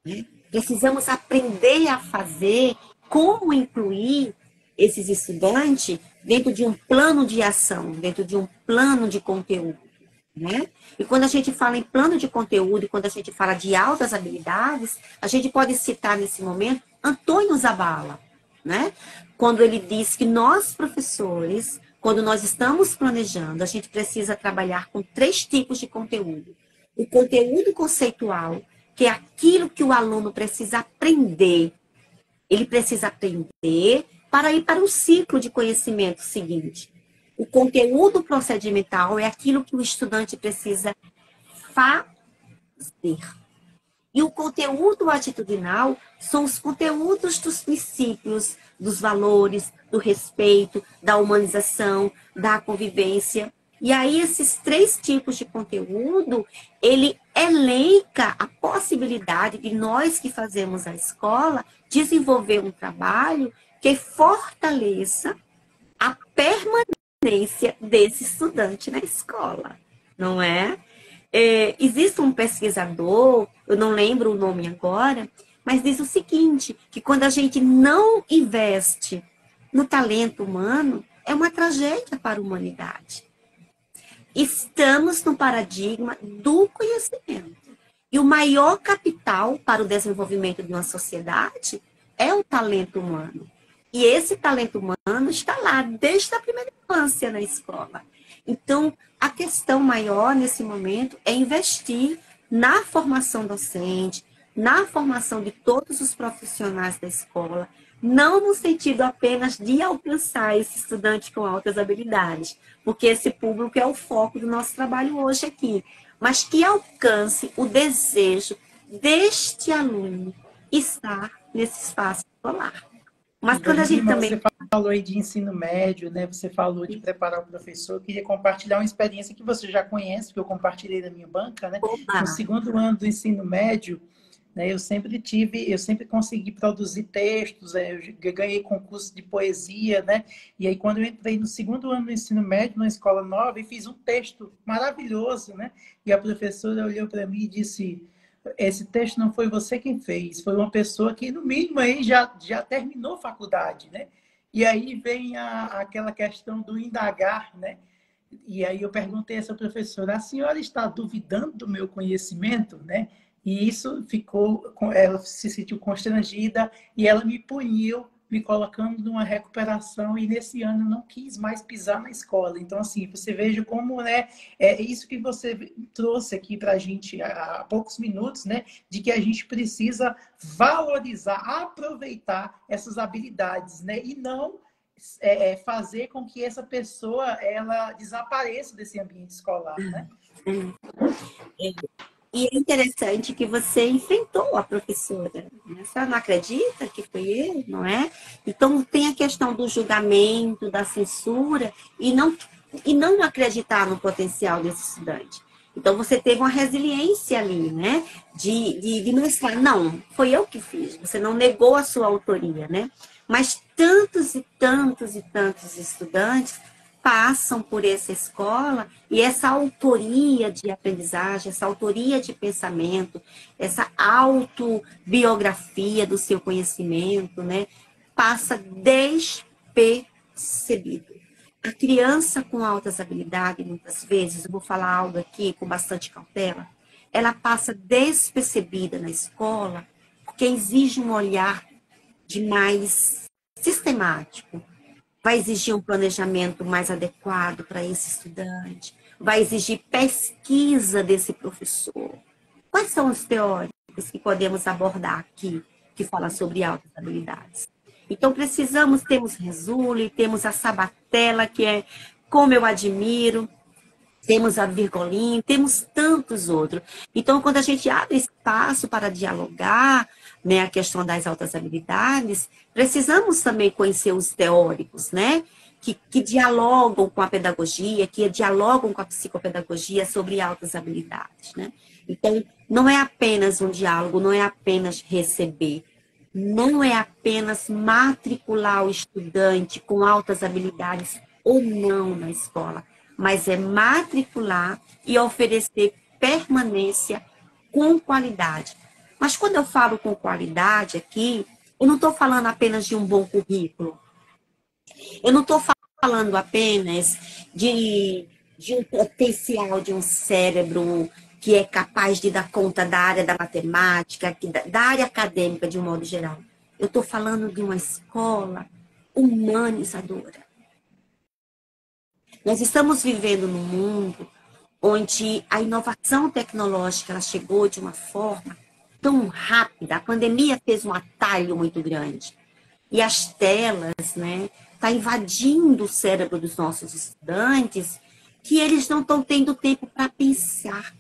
né? Precisamos aprender a fazer, como incluir esses estudantes dentro de um plano de ação, dentro de um plano de conteúdo, né? E quando a gente fala em plano de conteúdo, e quando a gente fala de altas habilidades, a gente pode citar nesse momento Antônio Zabala, né? Quando ele diz que nós, professores, quando nós estamos planejando, a gente precisa trabalhar com 3 tipos de conteúdo. O conteúdo conceitual, que é aquilo que o aluno precisa aprender. Ele precisa aprender para ir para o ciclo de conhecimento seguinte. O conteúdo procedimental é aquilo que o estudante precisa fazer. E o conteúdo atitudinal são os conteúdos dos princípios, dos valores, do respeito, da humanização, da convivência. E aí, esses 3 tipos de conteúdo, ele elenca a possibilidade de nós que fazemos a escola desenvolver um trabalho que fortaleça a permanência desse estudante na escola, não é? Existe um pesquisador, eu não lembro o nome agora, mas diz o seguinte, que quando a gente não investe no talento humano, é uma tragédia para a humanidade. Estamos no paradigma do conhecimento. E o maior capital para o desenvolvimento de uma sociedade é o talento humano. E esse talento humano está lá desde a primeira infância na escola. Então, a questão maior nesse momento é investir na formação docente, na formação de todos os profissionais da escola, não no sentido apenas de alcançar esse estudante com altas habilidades, porque esse público é o foco do nosso trabalho hoje aqui, mas que alcance o desejo deste aluno estar nesse espaço escolar. Mas quando a gente
Ivanilma,
também...
você falou aí de ensino médio, né? Você falou de preparar o professor. Eu queria compartilhar uma experiência que você já conhece, que eu compartilhei na minha banca, né?
Opa.
No segundo ano do ensino médio, né, eu sempre consegui produzir textos, eu ganhei concurso de poesia, né? E aí, quando eu entrei no segundo ano do ensino médio, numa escola nova, e fiz um texto maravilhoso, né? E a professora olhou para mim e disse: esse texto não foi você quem fez, foi uma pessoa que, no mínimo, aí já terminou faculdade, né? E aí vem aquela questão do indagar, né? E aí eu perguntei a essa professora: a senhora está duvidando do meu conhecimento, né? E isso ficou, ela se sentiu constrangida e ela me puniu, me colocando numa recuperação, e nesse ano eu não quis mais pisar na escola. Então, assim, você veja como, né, é isso que você trouxe aqui para a gente há poucos minutos, né, de que a gente precisa valorizar, aproveitar essas habilidades, né, e não fazer com que essa pessoa ela desapareça desse ambiente escolar, né?
E é interessante que você enfrentou a professora. Né? Você não acredita que foi eu, não é? Então, tem a questão do julgamento, da censura, e não acreditar no potencial desse estudante. Então, você teve uma resiliência ali, né? De não falar, não, foi eu que fiz. Você não negou a sua autoria, né? Mas tantos e tantos e tantos estudantes passam por essa escola e essa autoria de aprendizagem, essa autoria de pensamento, essa autobiografia do seu conhecimento, né, passa despercebido. A criança com altas habilidades, muitas vezes, eu vou falar algo aqui com bastante cautela, ela passa despercebida na escola porque exige um olhar de mais sistemático, vai exigir um planejamento mais adequado para esse estudante, vai exigir pesquisa desse professor. Quais são os teóricos que podemos abordar aqui, que fala sobre altas habilidades? Então, temos Resule, temos a Sabatella, que é como eu admiro, temos a Virgolim, temos tantos outros. Então, quando a gente abre espaço para dialogar, né, a questão das altas habilidades, precisamos também conhecer os teóricos, né, que dialogam com a pedagogia, que dialogam com a psicopedagogia sobre altas habilidades, né? Então, não é apenas um diálogo, não é apenas receber, não é apenas matricular o estudante com altas habilidades ou não na escola, mas é matricular e oferecer permanência com qualidade. Mas quando eu falo com qualidade aqui, eu não estou falando apenas de um bom currículo. Eu não estou falando apenas de um potencial de um cérebro que é capaz de dar conta da área da matemática, da área acadêmica de um modo geral. Eu estou falando de uma escola humanizadora. Nós estamos vivendo num mundo onde a inovação tecnológica ela chegou de uma forma tão rápida. A pandemia fez um atalho muito grande. E as telas, né, tá invadindo o cérebro dos nossos estudantes, que eles não estão tendo tempo para pensar.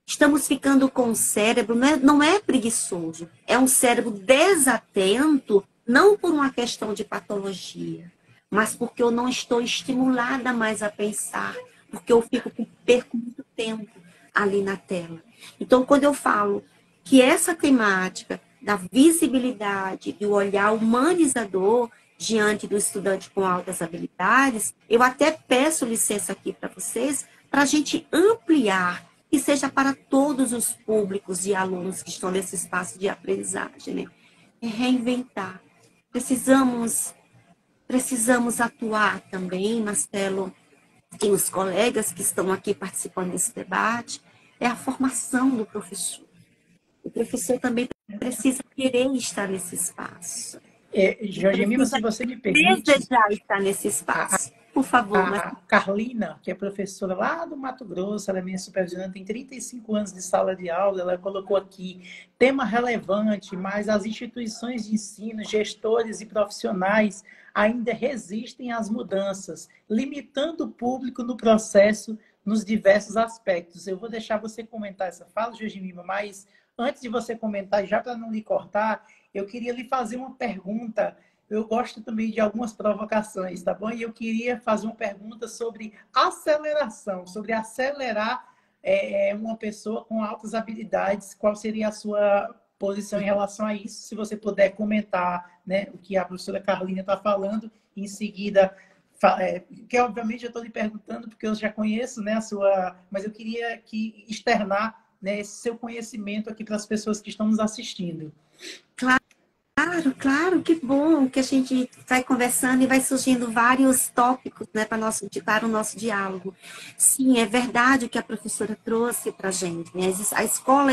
Estamos ficando com o cérebro, não é preguiçoso, é um cérebro desatento, não por uma questão de patologia, mas porque eu não estou estimulada mais a pensar, porque eu perco muito tempo ali na tela. Então, quando eu falo que essa temática da visibilidade e o olhar humanizador diante do estudante com altas habilidades, eu até peço licença aqui para vocês, para a gente ampliar e seja para todos os públicos e alunos que estão nesse espaço de aprendizagem, né? É reinventar. Precisamos atuar também, Marcelo, e os colegas que estão aqui participando desse debate, é a formação do professor. O professor também precisa querer estar nesse espaço.
Jorge Mima, se você me permite,
Desejar estar nesse espaço. Por favor, mas...
a Carlina, que é professora lá do Mato Grosso, ela é minha supervisora, tem 35 anos de sala de aula, ela colocou aqui, tema relevante, mas as instituições de ensino, gestores e profissionais ainda resistem às mudanças, limitando o público no processo nos diversos aspectos. Eu vou deixar você comentar essa fala, Jorge Mima, mas antes de você comentar, já para não lhe cortar, eu queria lhe fazer uma pergunta. Eu gosto também de algumas provocações, tá bom? E eu queria fazer uma pergunta sobre aceleração, sobre acelerar uma pessoa com altas habilidades. Qual seria a sua posição em relação a isso? Se você puder comentar, né, o que a professora Carolina está falando, e em seguida, que obviamente eu estou lhe perguntando porque eu já conheço, né, a sua, mas eu queria externar, né, esse seu conhecimento aqui para as pessoas que estão nos assistindo.
Claro, claro, que bom que a gente vai conversando e vai surgindo vários tópicos, né, para o nosso diálogo. Sim, é verdade o que a professora trouxe para a gente, né? A escola,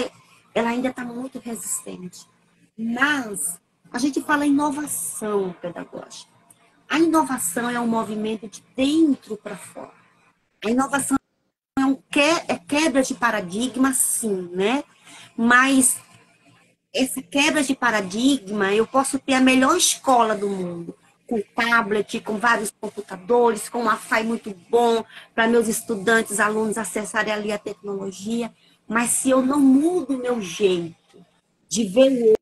ela ainda está muito resistente, mas a gente fala em inovação pedagógica. A inovação é um movimento de dentro para fora. A inovação é quebra de paradigma, sim, né? Mas essa quebra de paradigma, eu posso ter a melhor escola do mundo, com tablet, com vários computadores, com um Wi-Fi muito bom para meus estudantes, alunos acessarem ali a tecnologia, mas se eu não mudo o meu jeito de ver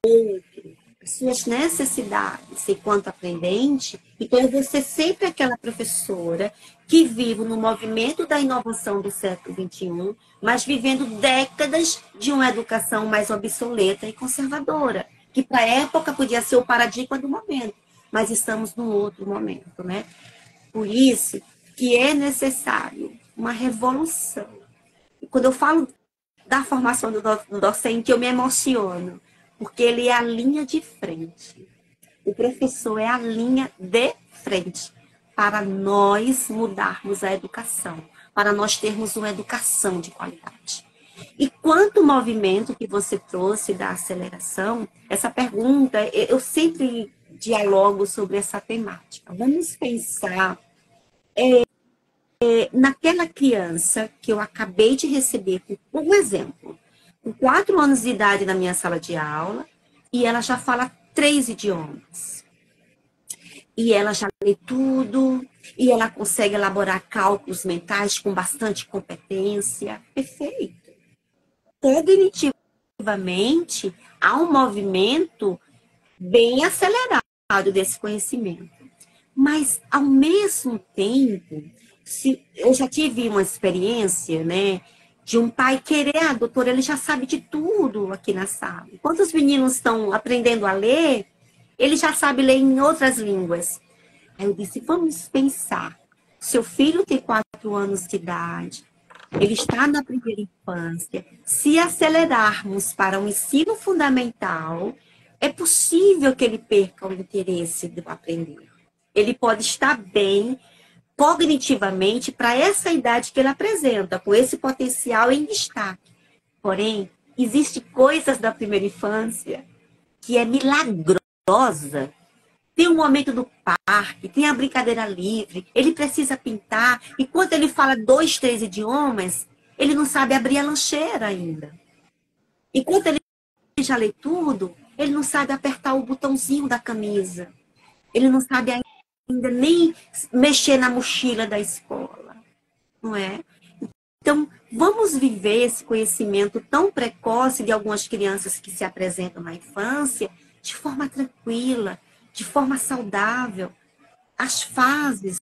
o outro, as suas necessidades enquanto aprendente, então eu vou ser sempre aquela professora que vivo no movimento da inovação do século XXI, mas vivendo décadas de uma educação mais obsoleta e conservadora, que para a época podia ser o paradigma do momento, mas estamos num outro momento, né? Por isso que é necessário uma revolução. E quando eu falo da formação do docente, eu me emociono, porque ele é a linha de frente. O professor é a linha de frente para nós mudarmos a educação, para nós termos uma educação de qualidade. E quanto ao movimento que você trouxe da aceleração, essa pergunta, eu sempre dialogo sobre essa temática. Vamos pensar naquela criança que eu acabei de receber, um exemplo, com 4 anos de idade na minha sala de aula, e ela já fala 3 idiomas. E ela já lê tudo, e ela consegue elaborar cálculos mentais com bastante competência. Perfeito. Cognitivamente, há um movimento bem acelerado desse conhecimento. Mas, ao mesmo tempo, eu já tive uma experiência, né, de um pai querer, doutora, ele já sabe de tudo aqui na sala. Enquanto os meninos estão aprendendo a ler, ele já sabe ler em outras línguas. Aí eu disse, vamos pensar. Seu filho tem 4 anos de idade, ele está na primeira infância. Se acelerarmos para o ensino fundamental, é possível que ele perca o interesse de aprender. Ele pode estar bem cognitivamente para essa idade que ele apresenta, com esse potencial em destaque. Porém, existem coisas da primeira infância que é milagrosa. Tem um momento do parque, tem a brincadeira livre, ele precisa pintar, e quando ele fala 2, 3 idiomas, ele não sabe abrir a lancheira ainda. Enquanto ele já lê tudo, ele não sabe apertar o botãozinho da camisa. Ele não sabe ainda nem mexer na mochila da escola, não é? Então, vamos viver esse conhecimento tão precoce de algumas crianças que se apresentam na infância de forma tranquila, de forma saudável, as fases,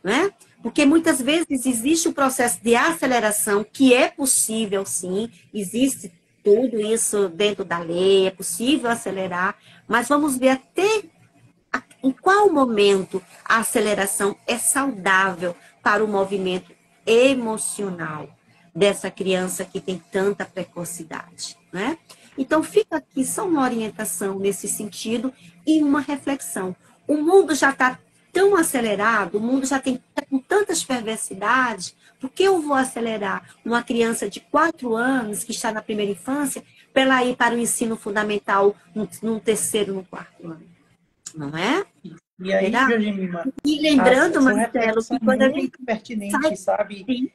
né? Porque muitas vezes existe um processo de aceleração que é possível, sim, existe tudo isso dentro da lei, é possível acelerar, mas vamos ver até em qual momento a aceleração é saudável para o movimento emocional dessa criança que tem tanta precocidade, né? Então, fica aqui só uma orientação nesse sentido e uma reflexão. O mundo já está tão acelerado, o mundo já tem com tantas perversidades, por que eu vou acelerar uma criança de 4 anos que está na primeira infância para ela ir para o ensino fundamental no terceiro, no quarto ano, não é?
E aí,
Será?
Jojimima,
E lembrando,
sua
Marcelo,
reflexão
que
é
quando a gente
muito pertinente,
sai,
sabe?
sim,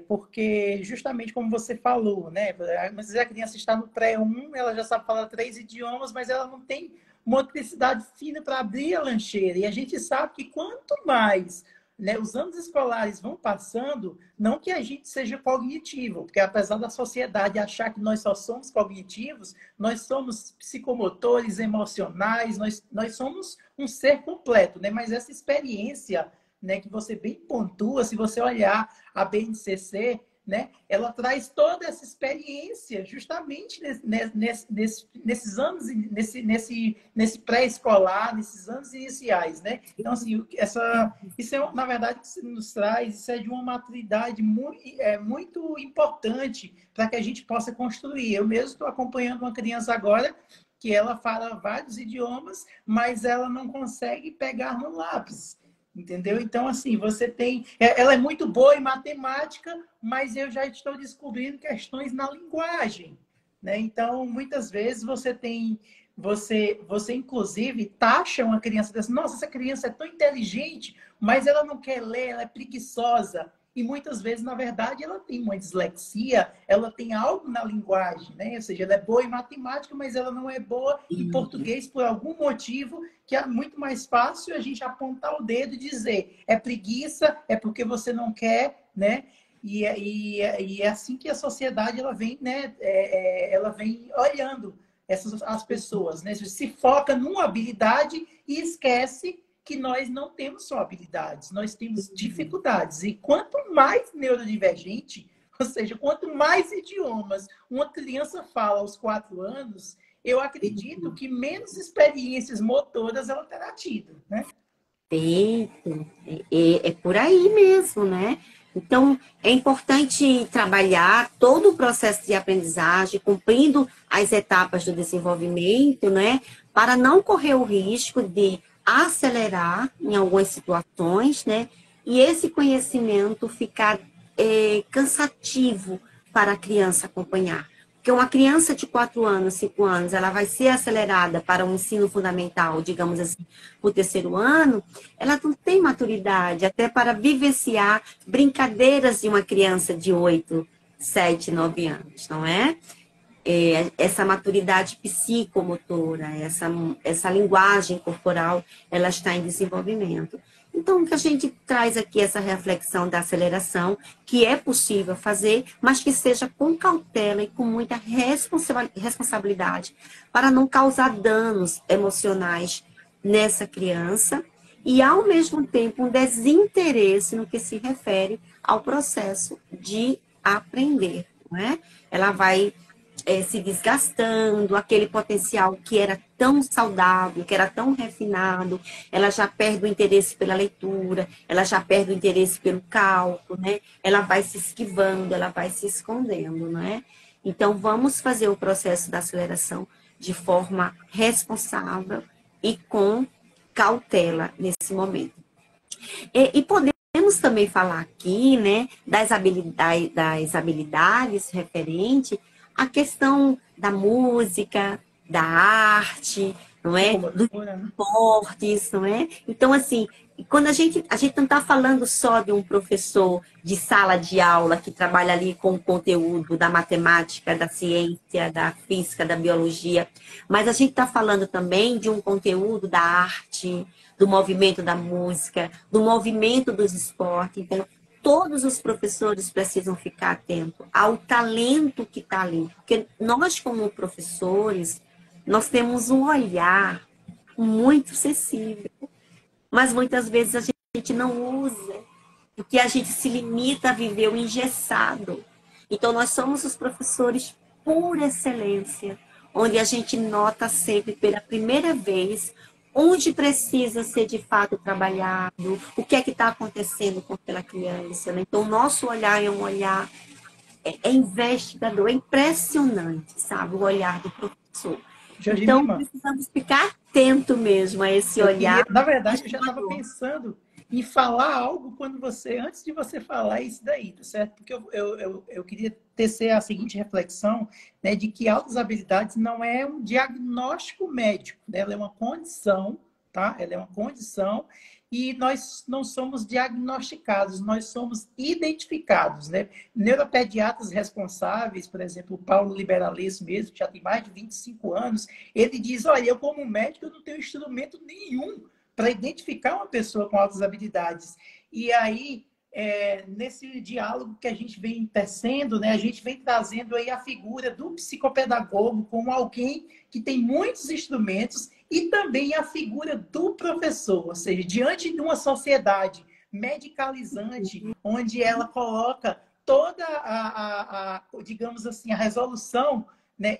Porque justamente como você falou, né? Às vezes a criança está no pré-1, ela já sabe falar 3 idiomas, mas ela não tem motricidade fina para abrir a lancheira. E a gente sabe que quanto mais, né, os anos escolares vão passando, não que a gente seja cognitivo, porque apesar da sociedade achar que nós só somos cognitivos, nós somos psicomotores, emocionais, nós somos um ser completo, né? Mas essa experiência, né, que você bem pontua, se você olhar a BNCC, né, ela traz toda essa experiência justamente nesses anos, nesse pré-escolar, nesses anos iniciais, né? Então, assim, isso é, na verdade, que se nos traz, isso é de uma maturidade muito importante para que a gente possa construir. Eu mesmo estou acompanhando uma criança agora que ela fala vários idiomas, mas ela não consegue pegar no lápis. Entendeu? Então, assim, você tem. Ela é muito boa em matemática, mas eu já estou descobrindo questões na linguagem. Né? Então, muitas vezes você tem. Você, inclusive, taxa uma criança dessa. Nossa, essa criança é tão inteligente, mas ela não quer ler, ela é preguiçosa. E muitas vezes, na verdade, ela tem uma dislexia, ela tem algo na linguagem, né? Ou seja, ela é boa em matemática, mas ela não é boa em português por algum motivo, que é muito mais fácil a gente apontar o dedo e dizer é preguiça, é porque você não quer, né? E é assim que a sociedade ela vem, né? Ela vem olhando as pessoas, né? Se foca numa habilidade e esquece que nós não temos só habilidades, nós temos dificuldades. E quanto mais neurodivergente, ou seja, quanto mais idiomas uma criança fala aos 4 anos, eu acredito que menos experiências motoras ela terá tido, né?
Perfeito. É por aí mesmo, né? Então, é importante trabalhar todo o processo de aprendizagem, cumprindo as etapas do desenvolvimento, né? Para não correr o risco de acelerar em algumas situações, né? E esse conhecimento ficar cansativo para a criança acompanhar. Porque uma criança de 4 anos, 5 anos, ela vai ser acelerada para um ensino fundamental, digamos assim, o terceiro ano, ela não tem maturidade até para vivenciar brincadeiras de uma criança de 8, 7, 9 anos, não é? Essa maturidade psicomotora, essa linguagem corporal, ela está em desenvolvimento. Então, o que a gente traz aqui essa reflexão da aceleração, que é possível fazer, mas que seja com cautela e com muita responsabilidade, para não causar danos emocionais nessa criança e, ao mesmo tempo, um desinteresse no que se refere ao processo de aprender, não é? Ela vai se desgastando, aquele potencial que era tão saudável, que era tão refinado, ela já perde o interesse pela leitura, ela já perde o interesse pelo cálculo, né? Ela vai se esquivando, ela vai se escondendo, né? Então, vamos fazer o processo da aceleração de forma responsável e com cautela nesse momento. E podemos também falar aqui, né, das habilidades referente à questão da música, da arte, não é? Dos esportes, não é? Então, assim, quando a gente não está falando só de um professor de sala de aula que trabalha ali com o conteúdo da matemática, da ciência, da física, da biologia, mas a gente está falando também de um conteúdo da arte, do movimento da música, do movimento dos esportes. Então, todos os professores precisam ficar atentos ao talento que está ali. Porque nós, como professores, nós temos um olhar muito sensível. Mas muitas vezes a gente não usa, porque a gente se limita a viver o engessado. Então, nós somos os professores por excelência, onde a gente nota sempre pela primeira vez onde precisa ser de fato trabalhado, o que é que está acontecendo com aquela criança. Né? Então, o nosso olhar é um olhar investigador, é impressionante, sabe? O olhar do professor. Então,
Jojimima,
precisamos ficar atento mesmo a esse olhar.
na verdade, eu já estava pensando em falar algo quando você, antes de você falar isso daí, tá certo? Porque eu queria tecer a seguinte reflexão, né, de que altas habilidades não é um diagnóstico médico, né? Ela é uma condição, tá? Ela é uma condição e nós não somos diagnosticados, nós somos identificados, né? Neuropediatras responsáveis, por exemplo, o Paulo Liberales mesmo, que já tem mais de 25 anos, ele diz, olha, eu como médico eu não tenho instrumento nenhum para identificar uma pessoa com altas habilidades. E aí, nesse diálogo que a gente vem tecendo, né, a gente vem trazendo aí a figura do psicopedagogo como alguém que tem muitos instrumentos e também a figura do professor, ou seja, diante de uma sociedade medicalizante, onde ela coloca toda digamos assim, a resolução, né,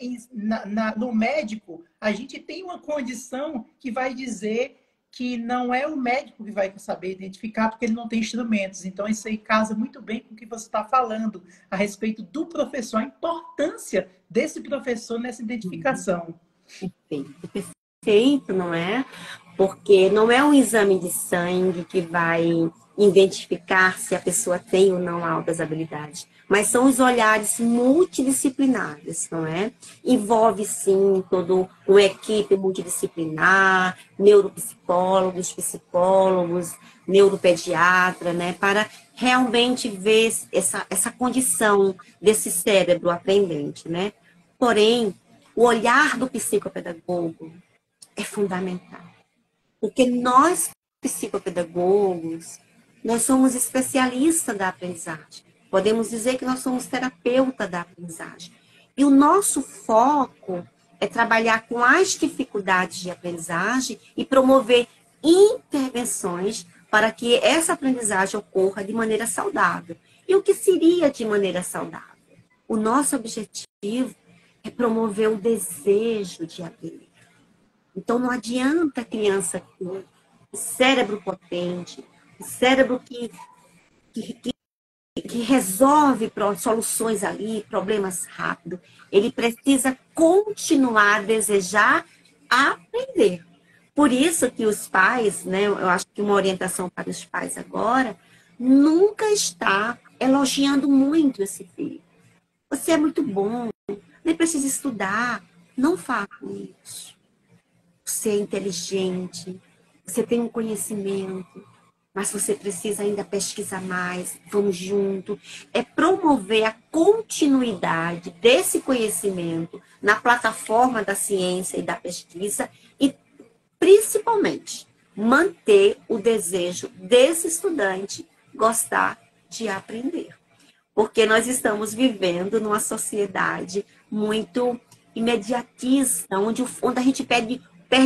no médico, a gente tem uma condição que vai dizer que não é o médico que vai saber identificar, porque ele não tem instrumentos. Então, isso aí casa muito bem com o que você está falando a respeito do professor, a importância desse professor nessa identificação.
Perfeito, perfeito, não é? Porque não é um exame de sangue que vai identificar se a pessoa tem ou não altas habilidades, mas são os olhares multidisciplinares, não é? Envolve, sim, toda uma equipe multidisciplinar, neuropsicólogos, psicólogos, neuropediatra, né? Para realmente ver essa condição desse cérebro aprendente, né? Porém, o olhar do psicopedagogo é fundamental. Porque nós, psicopedagogos, nós somos especialistas da aprendizagem. Podemos dizer que nós somos terapeuta da aprendizagem. E o nosso foco é trabalhar com as dificuldades de aprendizagem e promover intervenções para que essa aprendizagem ocorra de maneira saudável. E o que seria de maneira saudável? O nosso objetivo é promover o desejo de aprender. Então, não adianta a criança com o cérebro potente, o cérebro que resolve soluções ali, problemas rápido. Ele precisa continuar a desejar aprender. Por isso que os pais, né, eu acho que uma orientação para os pais agora, nunca está elogiando muito esse filho. Você é muito bom, nem precisa estudar. Não faça isso. Você é inteligente, você tem um conhecimento, mas você precisa ainda pesquisar mais, vamos junto. É promover a continuidade desse conhecimento na plataforma da ciência e da pesquisa e, principalmente, manter o desejo desse estudante gostar de aprender. Porque nós estamos vivendo numa sociedade muito imediatista, onde a gente perde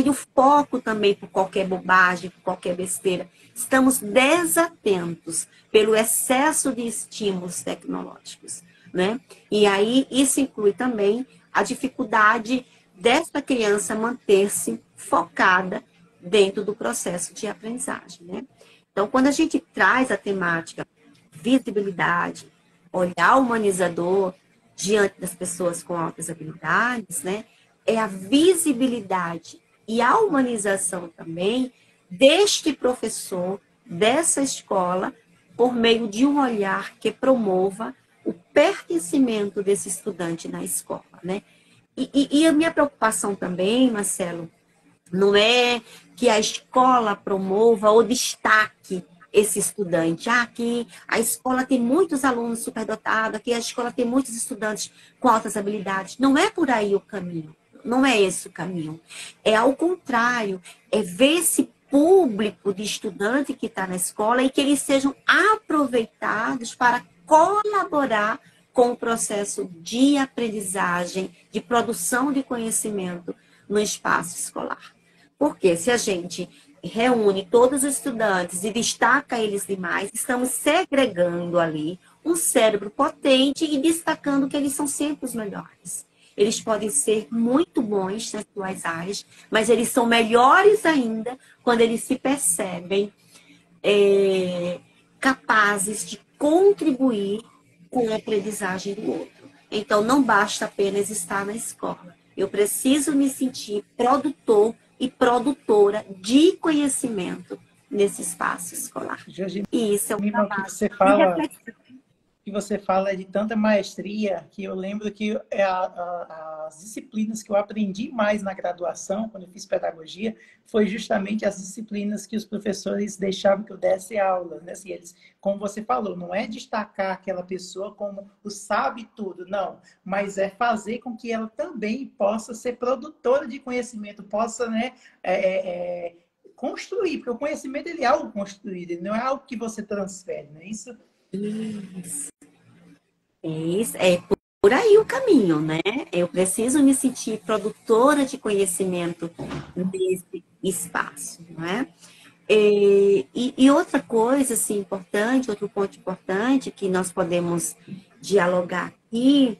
o foco também por qualquer bobagem, por qualquer besteira. Estamos desatentos pelo excesso de estímulos tecnológicos, né? E aí isso inclui também a dificuldade dessa criança manter-se focada dentro do processo de aprendizagem, né? Então, quando a gente traz a temática visibilidade, olhar humanizador diante das pessoas com altas habilidades, né? É a visibilidade e a humanização também deste professor, dessa escola, por meio de um olhar que promova o pertencimento desse estudante na escola, né? E a minha preocupação também, Marcelo, não é que a escola promova ou destaque esse estudante. Aqui a escola tem muitos alunos superdotados, aqui a escola tem muitos estudantes com altas habilidades. Não é por aí o caminho. Não é esse o caminho. É ao contrário, é ver esse público de estudante que está na escola e que eles sejam aproveitados para colaborar com o processo de aprendizagem, de produção de conhecimento no espaço escolar. Porque se a gente reúne todos os estudantes e destaca eles demais, estamos segregando ali um cérebro potente e destacando que eles são sempre os melhores. Eles podem ser muito bons nas suas áreas, mas eles são melhores ainda quando eles se percebem capazes de contribuir com a aprendizagem do outro. Então, não basta apenas estar na escola. Eu preciso me sentir produtor e produtora de conhecimento nesse espaço escolar.
Georgina,
E isso é um
o
trabalho de reflexão.
que você fala é de tanta maestria que eu lembro que as disciplinas que eu aprendi mais na graduação, quando eu fiz pedagogia, foi justamente as disciplinas que os professores deixavam que eu desse aula, né? Assim, eles, como você falou, não é destacar aquela pessoa como o sabe tudo, não, mas é fazer com que ela também possa ser produtora de conhecimento, possa, né, construir, porque o conhecimento ele é algo construído, ele não é algo que você transfere, não é isso?
Isso. É por aí o caminho, né? Eu preciso me sentir produtora de conhecimento nesse espaço, não é? E outra coisa, assim, importante, outro ponto importante que nós podemos dialogar aqui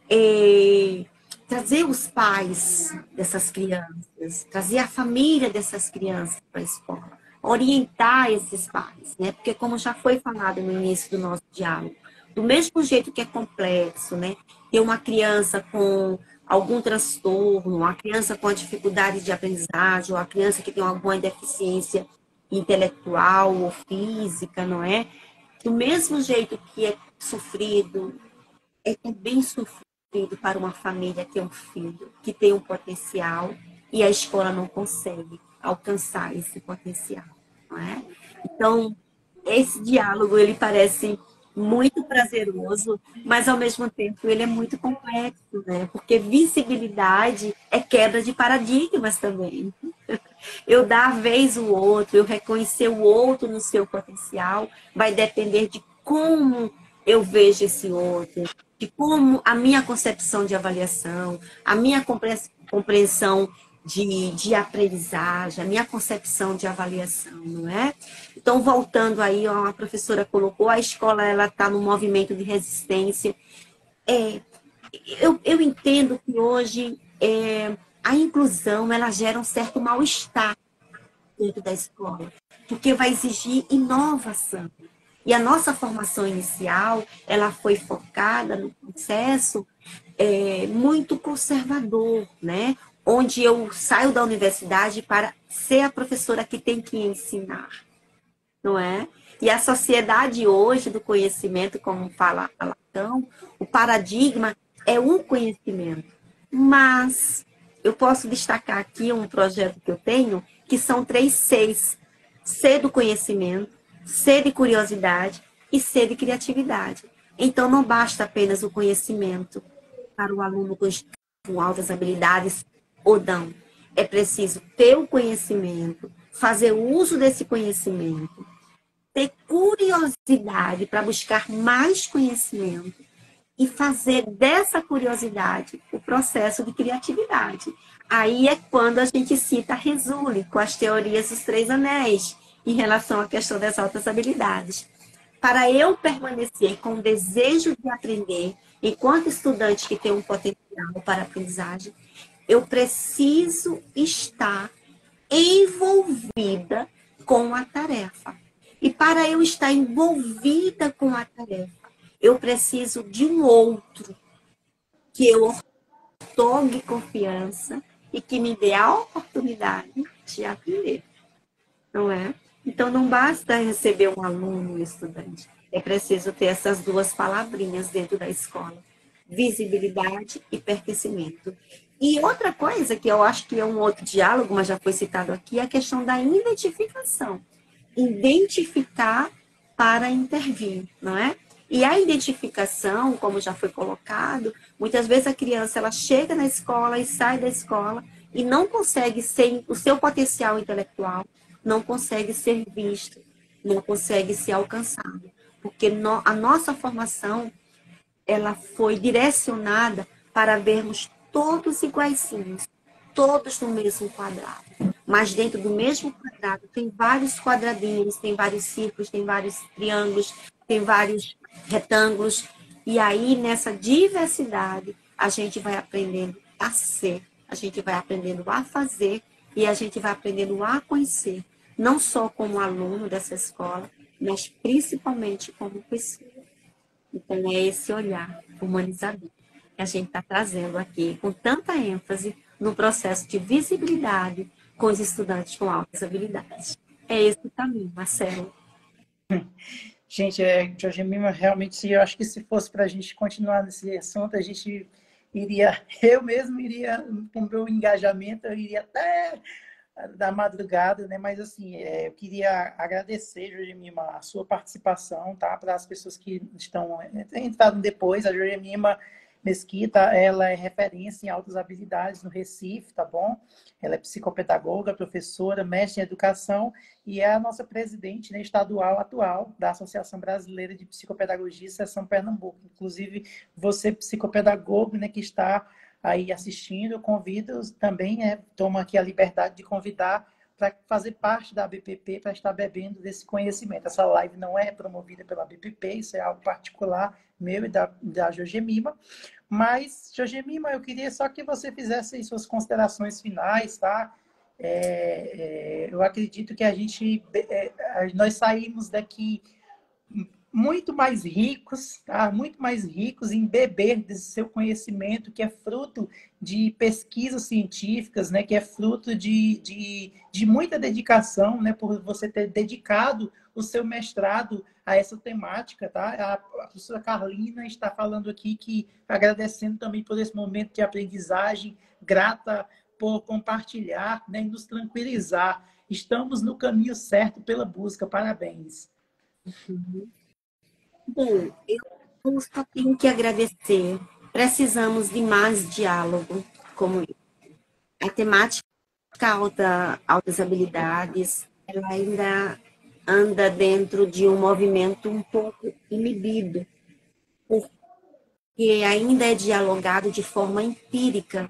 é trazer os pais dessas crianças, trazer a família dessas crianças para a escola, orientar esses pais, né? Porque como já foi falado no início do nosso diálogo, do mesmo jeito que é complexo, né? Ter uma criança com algum transtorno, uma criança com dificuldade de aprendizagem, ou a criança que tem alguma deficiência intelectual ou física, não é? Do mesmo jeito que é sofrido, é também sofrido para uma família ter um filho que tem um potencial e a escola não consegue alcançar esse potencial, não é? Então, esse diálogo, ele parece muito prazeroso, mas ao mesmo tempo ele é muito complexo, né? Porque visibilidade é quebra de paradigmas também. Eu dar a vez o outro, eu reconhecer o outro no seu potencial, vai depender de como eu vejo esse outro, de como a minha concepção de avaliação, a minha compreensão de aprendizagem, a minha concepção de avaliação, não é? Então, voltando aí, a professora colocou, a escola ela está no movimento de resistência. É, eu entendo que hoje a inclusão ela gera um certo mal-estar dentro da escola, porque vai exigir inovação. E a nossa formação inicial, ela foi focada no processo muito conservador, né? Onde eu saio da universidade para ser a professora que tem que ensinar, não é? E a sociedade hoje do conhecimento, como fala Lacan, o paradigma é um conhecimento. Mas eu posso destacar aqui um projeto que eu tenho, que são 3 Cs. C do conhecimento, C de curiosidade e C de criatividade. Então, não basta apenas o conhecimento para o aluno com altas habilidades ou não. É preciso ter o conhecimento, fazer uso desse conhecimento, ter curiosidade para buscar mais conhecimento e fazer dessa curiosidade o processo de criatividade. Aí é quando a gente cita Resule com as teorias dos 3 anéis em relação à questão das altas habilidades. Para eu permanecer com o desejo de aprender, enquanto estudante que tem um potencial para aprendizagem, eu preciso estar envolvida com a tarefa. E para eu estar envolvida com a tarefa, eu preciso de um outro que eu otorgue confiança e que me dê a oportunidade de aprender, não é? Então, não basta receber um aluno, um estudante. É preciso ter essas 2 palavrinhas dentro da escola. Visibilidade e pertencimento. E outra coisa que eu acho que é um outro diálogo, mas já foi citado aqui, é a questão da identificação. Identificar para intervir, não é? E a identificação, como já foi colocado, muitas vezes a criança ela chega na escola e sai da escola e não consegue ser o seu potencial intelectual, não consegue ser visto, não consegue ser alcançado, porque a nossa formação ela foi direcionada para vermos todos iguaizinhos, todos no mesmo quadrado. Mas dentro do mesmo quadrado tem vários quadradinhos, tem vários círculos, tem vários triângulos, tem vários retângulos. E aí, nessa diversidade, a gente vai aprendendo a ser, a gente vai aprendendo a fazer e a gente vai aprendendo a conhecer, não só como aluno dessa escola, mas principalmente como pessoa. Então, é esse olhar humanizador que a gente está trazendo aqui, com tanta ênfase no processo de visibilidade com os estudantes com altas habilidades. É esse o caminho, Marcelo.
Gente, Georgemima, realmente, eu acho que se fosse para a gente continuar nesse assunto, a gente iria, eu mesmo iria, com o meu engajamento, eu iria até da madrugada, né? Mas assim, eu queria agradecer, Georgemima, a sua participação, tá? Para as pessoas que estão entrando depois, a Georgemima Mesquita, ela é referência em altas habilidades no Recife, tá bom? Ela é psicopedagoga, professora, mestre em educação e é a nossa presidente, né, estadual atual da Associação Brasileira de Psicopedagogia, Seção Pernambuco. Inclusive, você, psicopedagogo, né, que está aí assistindo, eu convido também, toma aqui a liberdade de convidar para fazer parte da BPP, para estar bebendo desse conhecimento. Essa live não é promovida pela BPP, isso é algo particular meu e da Georgemima. Mas, Georgemima, eu queria só que você fizesse aí suas considerações finais, tá? Eu acredito que nós saímos daqui muito mais ricos, tá? Muito mais ricos em beber desse seu conhecimento, que é fruto de pesquisas científicas, né? Que é fruto de muita dedicação, né? Por você ter dedicado o seu mestrado a essa temática, tá? A professora Carlina está falando aqui que agradecendo também por esse momento de aprendizagem, grata por compartilhar, né? E nos tranquilizar. Estamos no caminho certo pela busca. Parabéns.
Bom, eu só tenho que agradecer. Precisamos de mais diálogo como esse. A temática altas habilidades, ela ainda anda dentro de um movimento um pouco inibido, porque ainda é dialogado de forma empírica.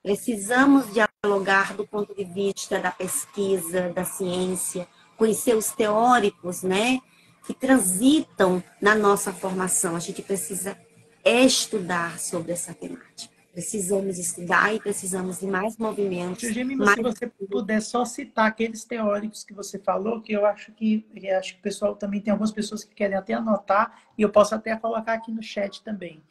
Precisamos dialogar do ponto de vista da pesquisa, da ciência, conhecer os teóricos, né, que transitam na nossa formação. A gente precisa estudar sobre essa temática. Precisamos estudar e precisamos de mais movimentos.
Gemima, se você puder só citar aqueles teóricos que você falou, que eu acho que o pessoal também tem algumas pessoas que querem até anotar, e eu posso até colocar aqui no chat também.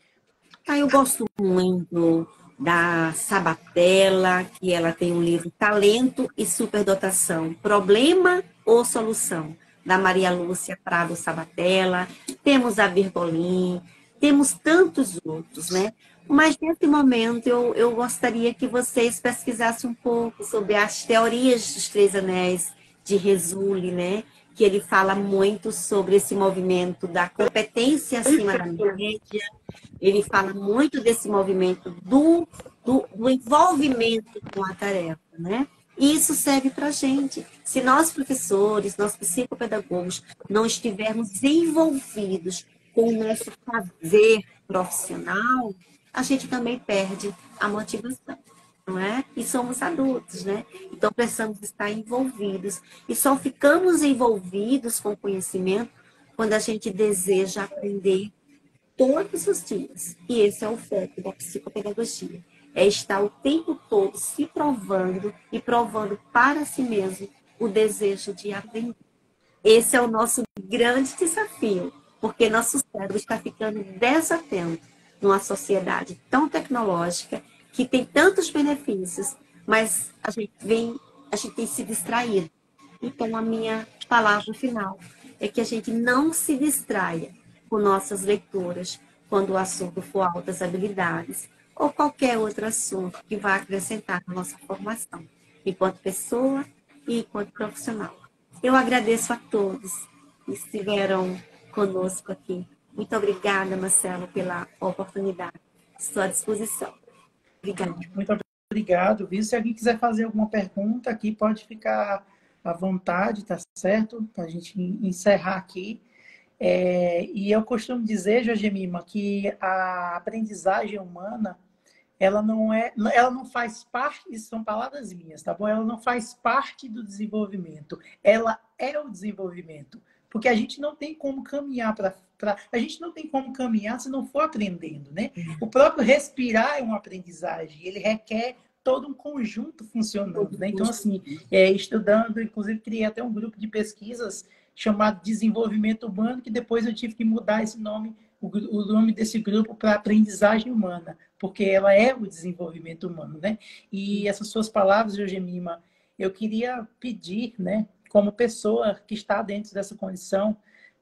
Eu gosto muito da Sabatella, que ela tem um livro Talento e Superdotação, Problema ou Solução, da Maria Lúcia Prado Sabatella. Temos a Virgolim, temos tantos outros, né? Mas nesse momento eu gostaria que vocês pesquisassem um pouco sobre as teorias dos Três Anéis de Resule, né? Que ele fala muito sobre esse movimento da competência acima da média. Ele fala muito desse movimento do envolvimento com a tarefa, né? E isso serve para a gente. Se nós, professores, nós psicopedagogos, não estivermos envolvidos com o nosso fazer profissional, a gente também perde a motivação, não é? E somos adultos, né? Então precisamos estar envolvidos. E só ficamos envolvidos com o conhecimento quando a gente deseja aprender todos os dias. E esse é o foco da psicopedagogia. É estar o tempo todo se provando e provando para si mesmo o desejo de aprender. Esse é o nosso grande desafio, porque nosso cérebro está ficando desatento numa sociedade tão tecnológica que tem tantos benefícios, mas a gente tem se distraído. Então, a minha palavra final é que a gente não se distraia com nossas leituras quando o assunto for altas habilidades ou qualquer outro assunto que vá acrescentar na nossa formação, enquanto pessoa e enquanto profissional. Eu agradeço a todos que estiveram conosco aqui. Muito obrigada, Marcelo, pela oportunidade. Estou à disposição. Obrigada.
Muito obrigado, viu? Se alguém quiser fazer alguma pergunta aqui, pode ficar à vontade, tá certo? Para a gente encerrar aqui. E eu costumo dizer, Georgemima, que a aprendizagem humana, ela não faz parte, isso são palavras minhas, tá bom? Ela não faz parte do desenvolvimento, ela é o desenvolvimento. Porque a gente não tem como caminhar a gente não tem como caminhar se não for aprendendo, né? O próprio respirar é uma aprendizagem, ele requer todo um conjunto funcionando, né? Então, assim, estudando, inclusive criei até um grupo de pesquisas chamado Desenvolvimento Humano, que depois eu tive que mudar esse nome, o nome desse grupo para Aprendizagem Humana, porque ela é o desenvolvimento humano, né? E essas suas palavras, Georgemima, eu queria pedir, né, como pessoa que está dentro dessa condição,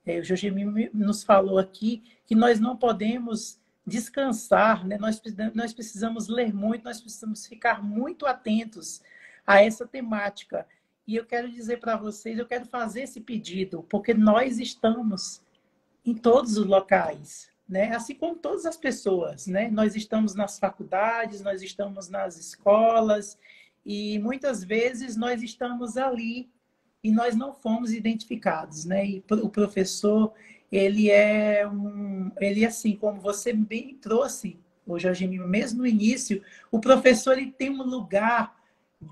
o Jorge nos falou aqui que nós não podemos descansar, né? Nós precisamos ler muito, nós precisamos ficar muito atentos a essa temática. E eu quero dizer para vocês, eu quero fazer esse pedido, porque nós estamos em todos os locais, né? Assim como todas as pessoas, né? Nós estamos nas faculdades, nós estamos nas escolas e muitas vezes nós estamos ali e nós não fomos identificados, né? E o professor, ele assim, como você bem trouxe, o Jorge, mesmo no início, o professor ele tem um lugar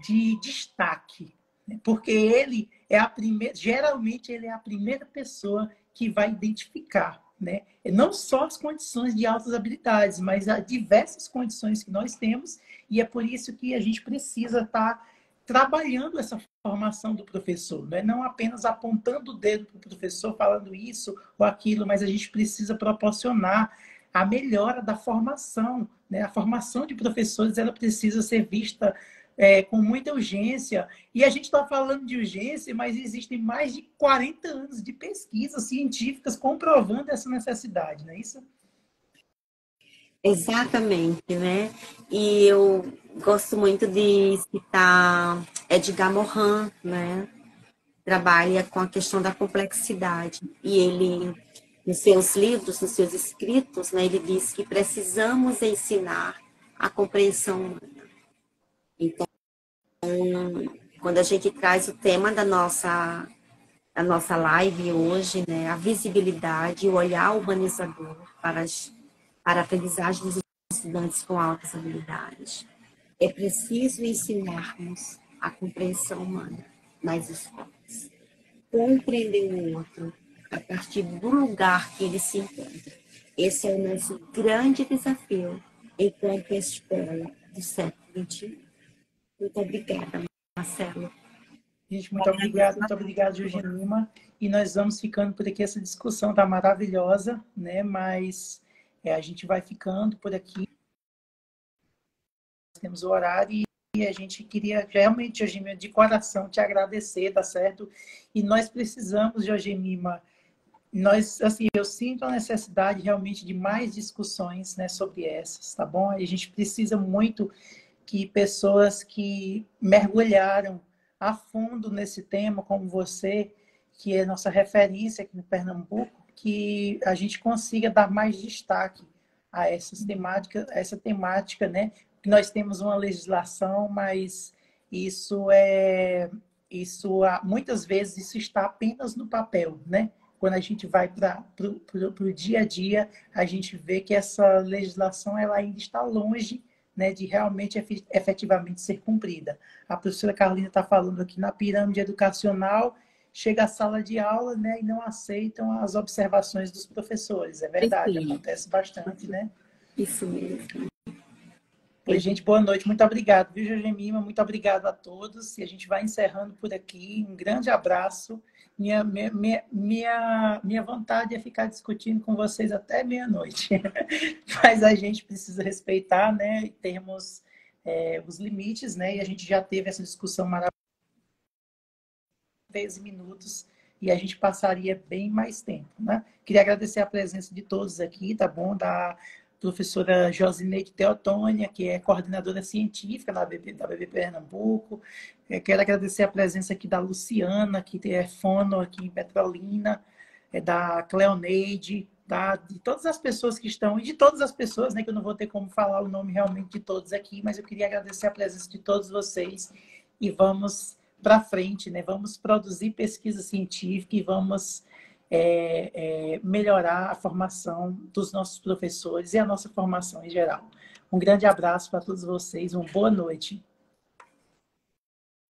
de destaque, né? Porque ele é a primeira, geralmente ele é a primeira pessoa que vai identificar, né? Não só as condições de altas habilidades, mas as diversas condições que nós temos, e é por isso que a gente precisa estar trabalhando essa formação do professor, né? Não apenas apontando o dedo para o professor, falando isso ou aquilo, mas a gente precisa proporcionar a melhora da formação, né? A formação de professores ela precisa ser vista com muita urgência. E a gente está falando de urgência, mas existem mais de 40 anos de pesquisas científicas comprovando essa necessidade, não é isso?
Exatamente, né? E eu gosto muito de citar Edgar Morin, né? Trabalha com a questão da complexidade. E ele, nos seus livros, nos seus escritos, né, ele diz que precisamos ensinar a compreensão humana. Então, quando a gente traz o tema da nossa live hoje, né, a visibilidade, o olhar humanizador para a aprendizagem dos estudantes com altas habilidades, é preciso ensinarmos a compreensão humana nas escolas. Compreender o outro a partir do lugar que ele se encontra. Esse é o nosso grande desafio enquanto escola do século XXI. Muito obrigada, Marcelo.
Gente, muito obrigado, Jorge Lima. E nós vamos ficando por aqui. Essa discussão está maravilhosa, né? Mas a gente vai ficando por aqui. Temos o horário e a gente queria realmente, Jorge Lima, de coração te agradecer, tá certo? E nós precisamos, Jorge Lima, assim, eu sinto a necessidade realmente de mais discussões, né, sobre essas, tá bom? A gente precisa muito que pessoas que mergulharam a fundo nesse tema, como você, que é nossa referência aqui no Pernambuco, que a gente consiga dar mais destaque a essa temática, né? Nós temos uma legislação, mas muitas vezes isso está apenas no papel, né? Quando a gente vai para o dia a dia, a gente vê que essa legislação ela ainda está longe, né, de realmente efetivamente ser cumprida. A professora Carolina está falando aqui na pirâmide educacional, chega à sala de aula, né, e não aceitam as observações dos professores. É verdade, acontece bastante, né?
Isso mesmo.
Pois, gente, boa noite. Muito obrigado, viu, Jorge Mima? Muito obrigado a todos. E a gente vai encerrando por aqui. Um grande abraço. Minha vontade é ficar discutindo com vocês até meia-noite. Mas a gente precisa respeitar, né? Termos os limites, né? E a gente já teve essa discussão maravilhosa. 13 minutos e a gente passaria bem mais tempo, né? Queria agradecer a presença de todos aqui, tá bom? Da professora Josineide Teotônia, que é coordenadora científica da BB Pernambuco. Quero agradecer a presença aqui da Luciana, que é fono aqui em Petrolina, da Cleoneide, tá? De todas as pessoas que estão, e de todas as pessoas, né, que eu não vou ter como falar o nome realmente de todos aqui, mas eu queria agradecer a presença de todos vocês e vamos para frente, né? Vamos produzir pesquisa científica e vamos melhorar a formação dos nossos professores e a nossa formação em geral. Um grande abraço para todos vocês, uma boa noite.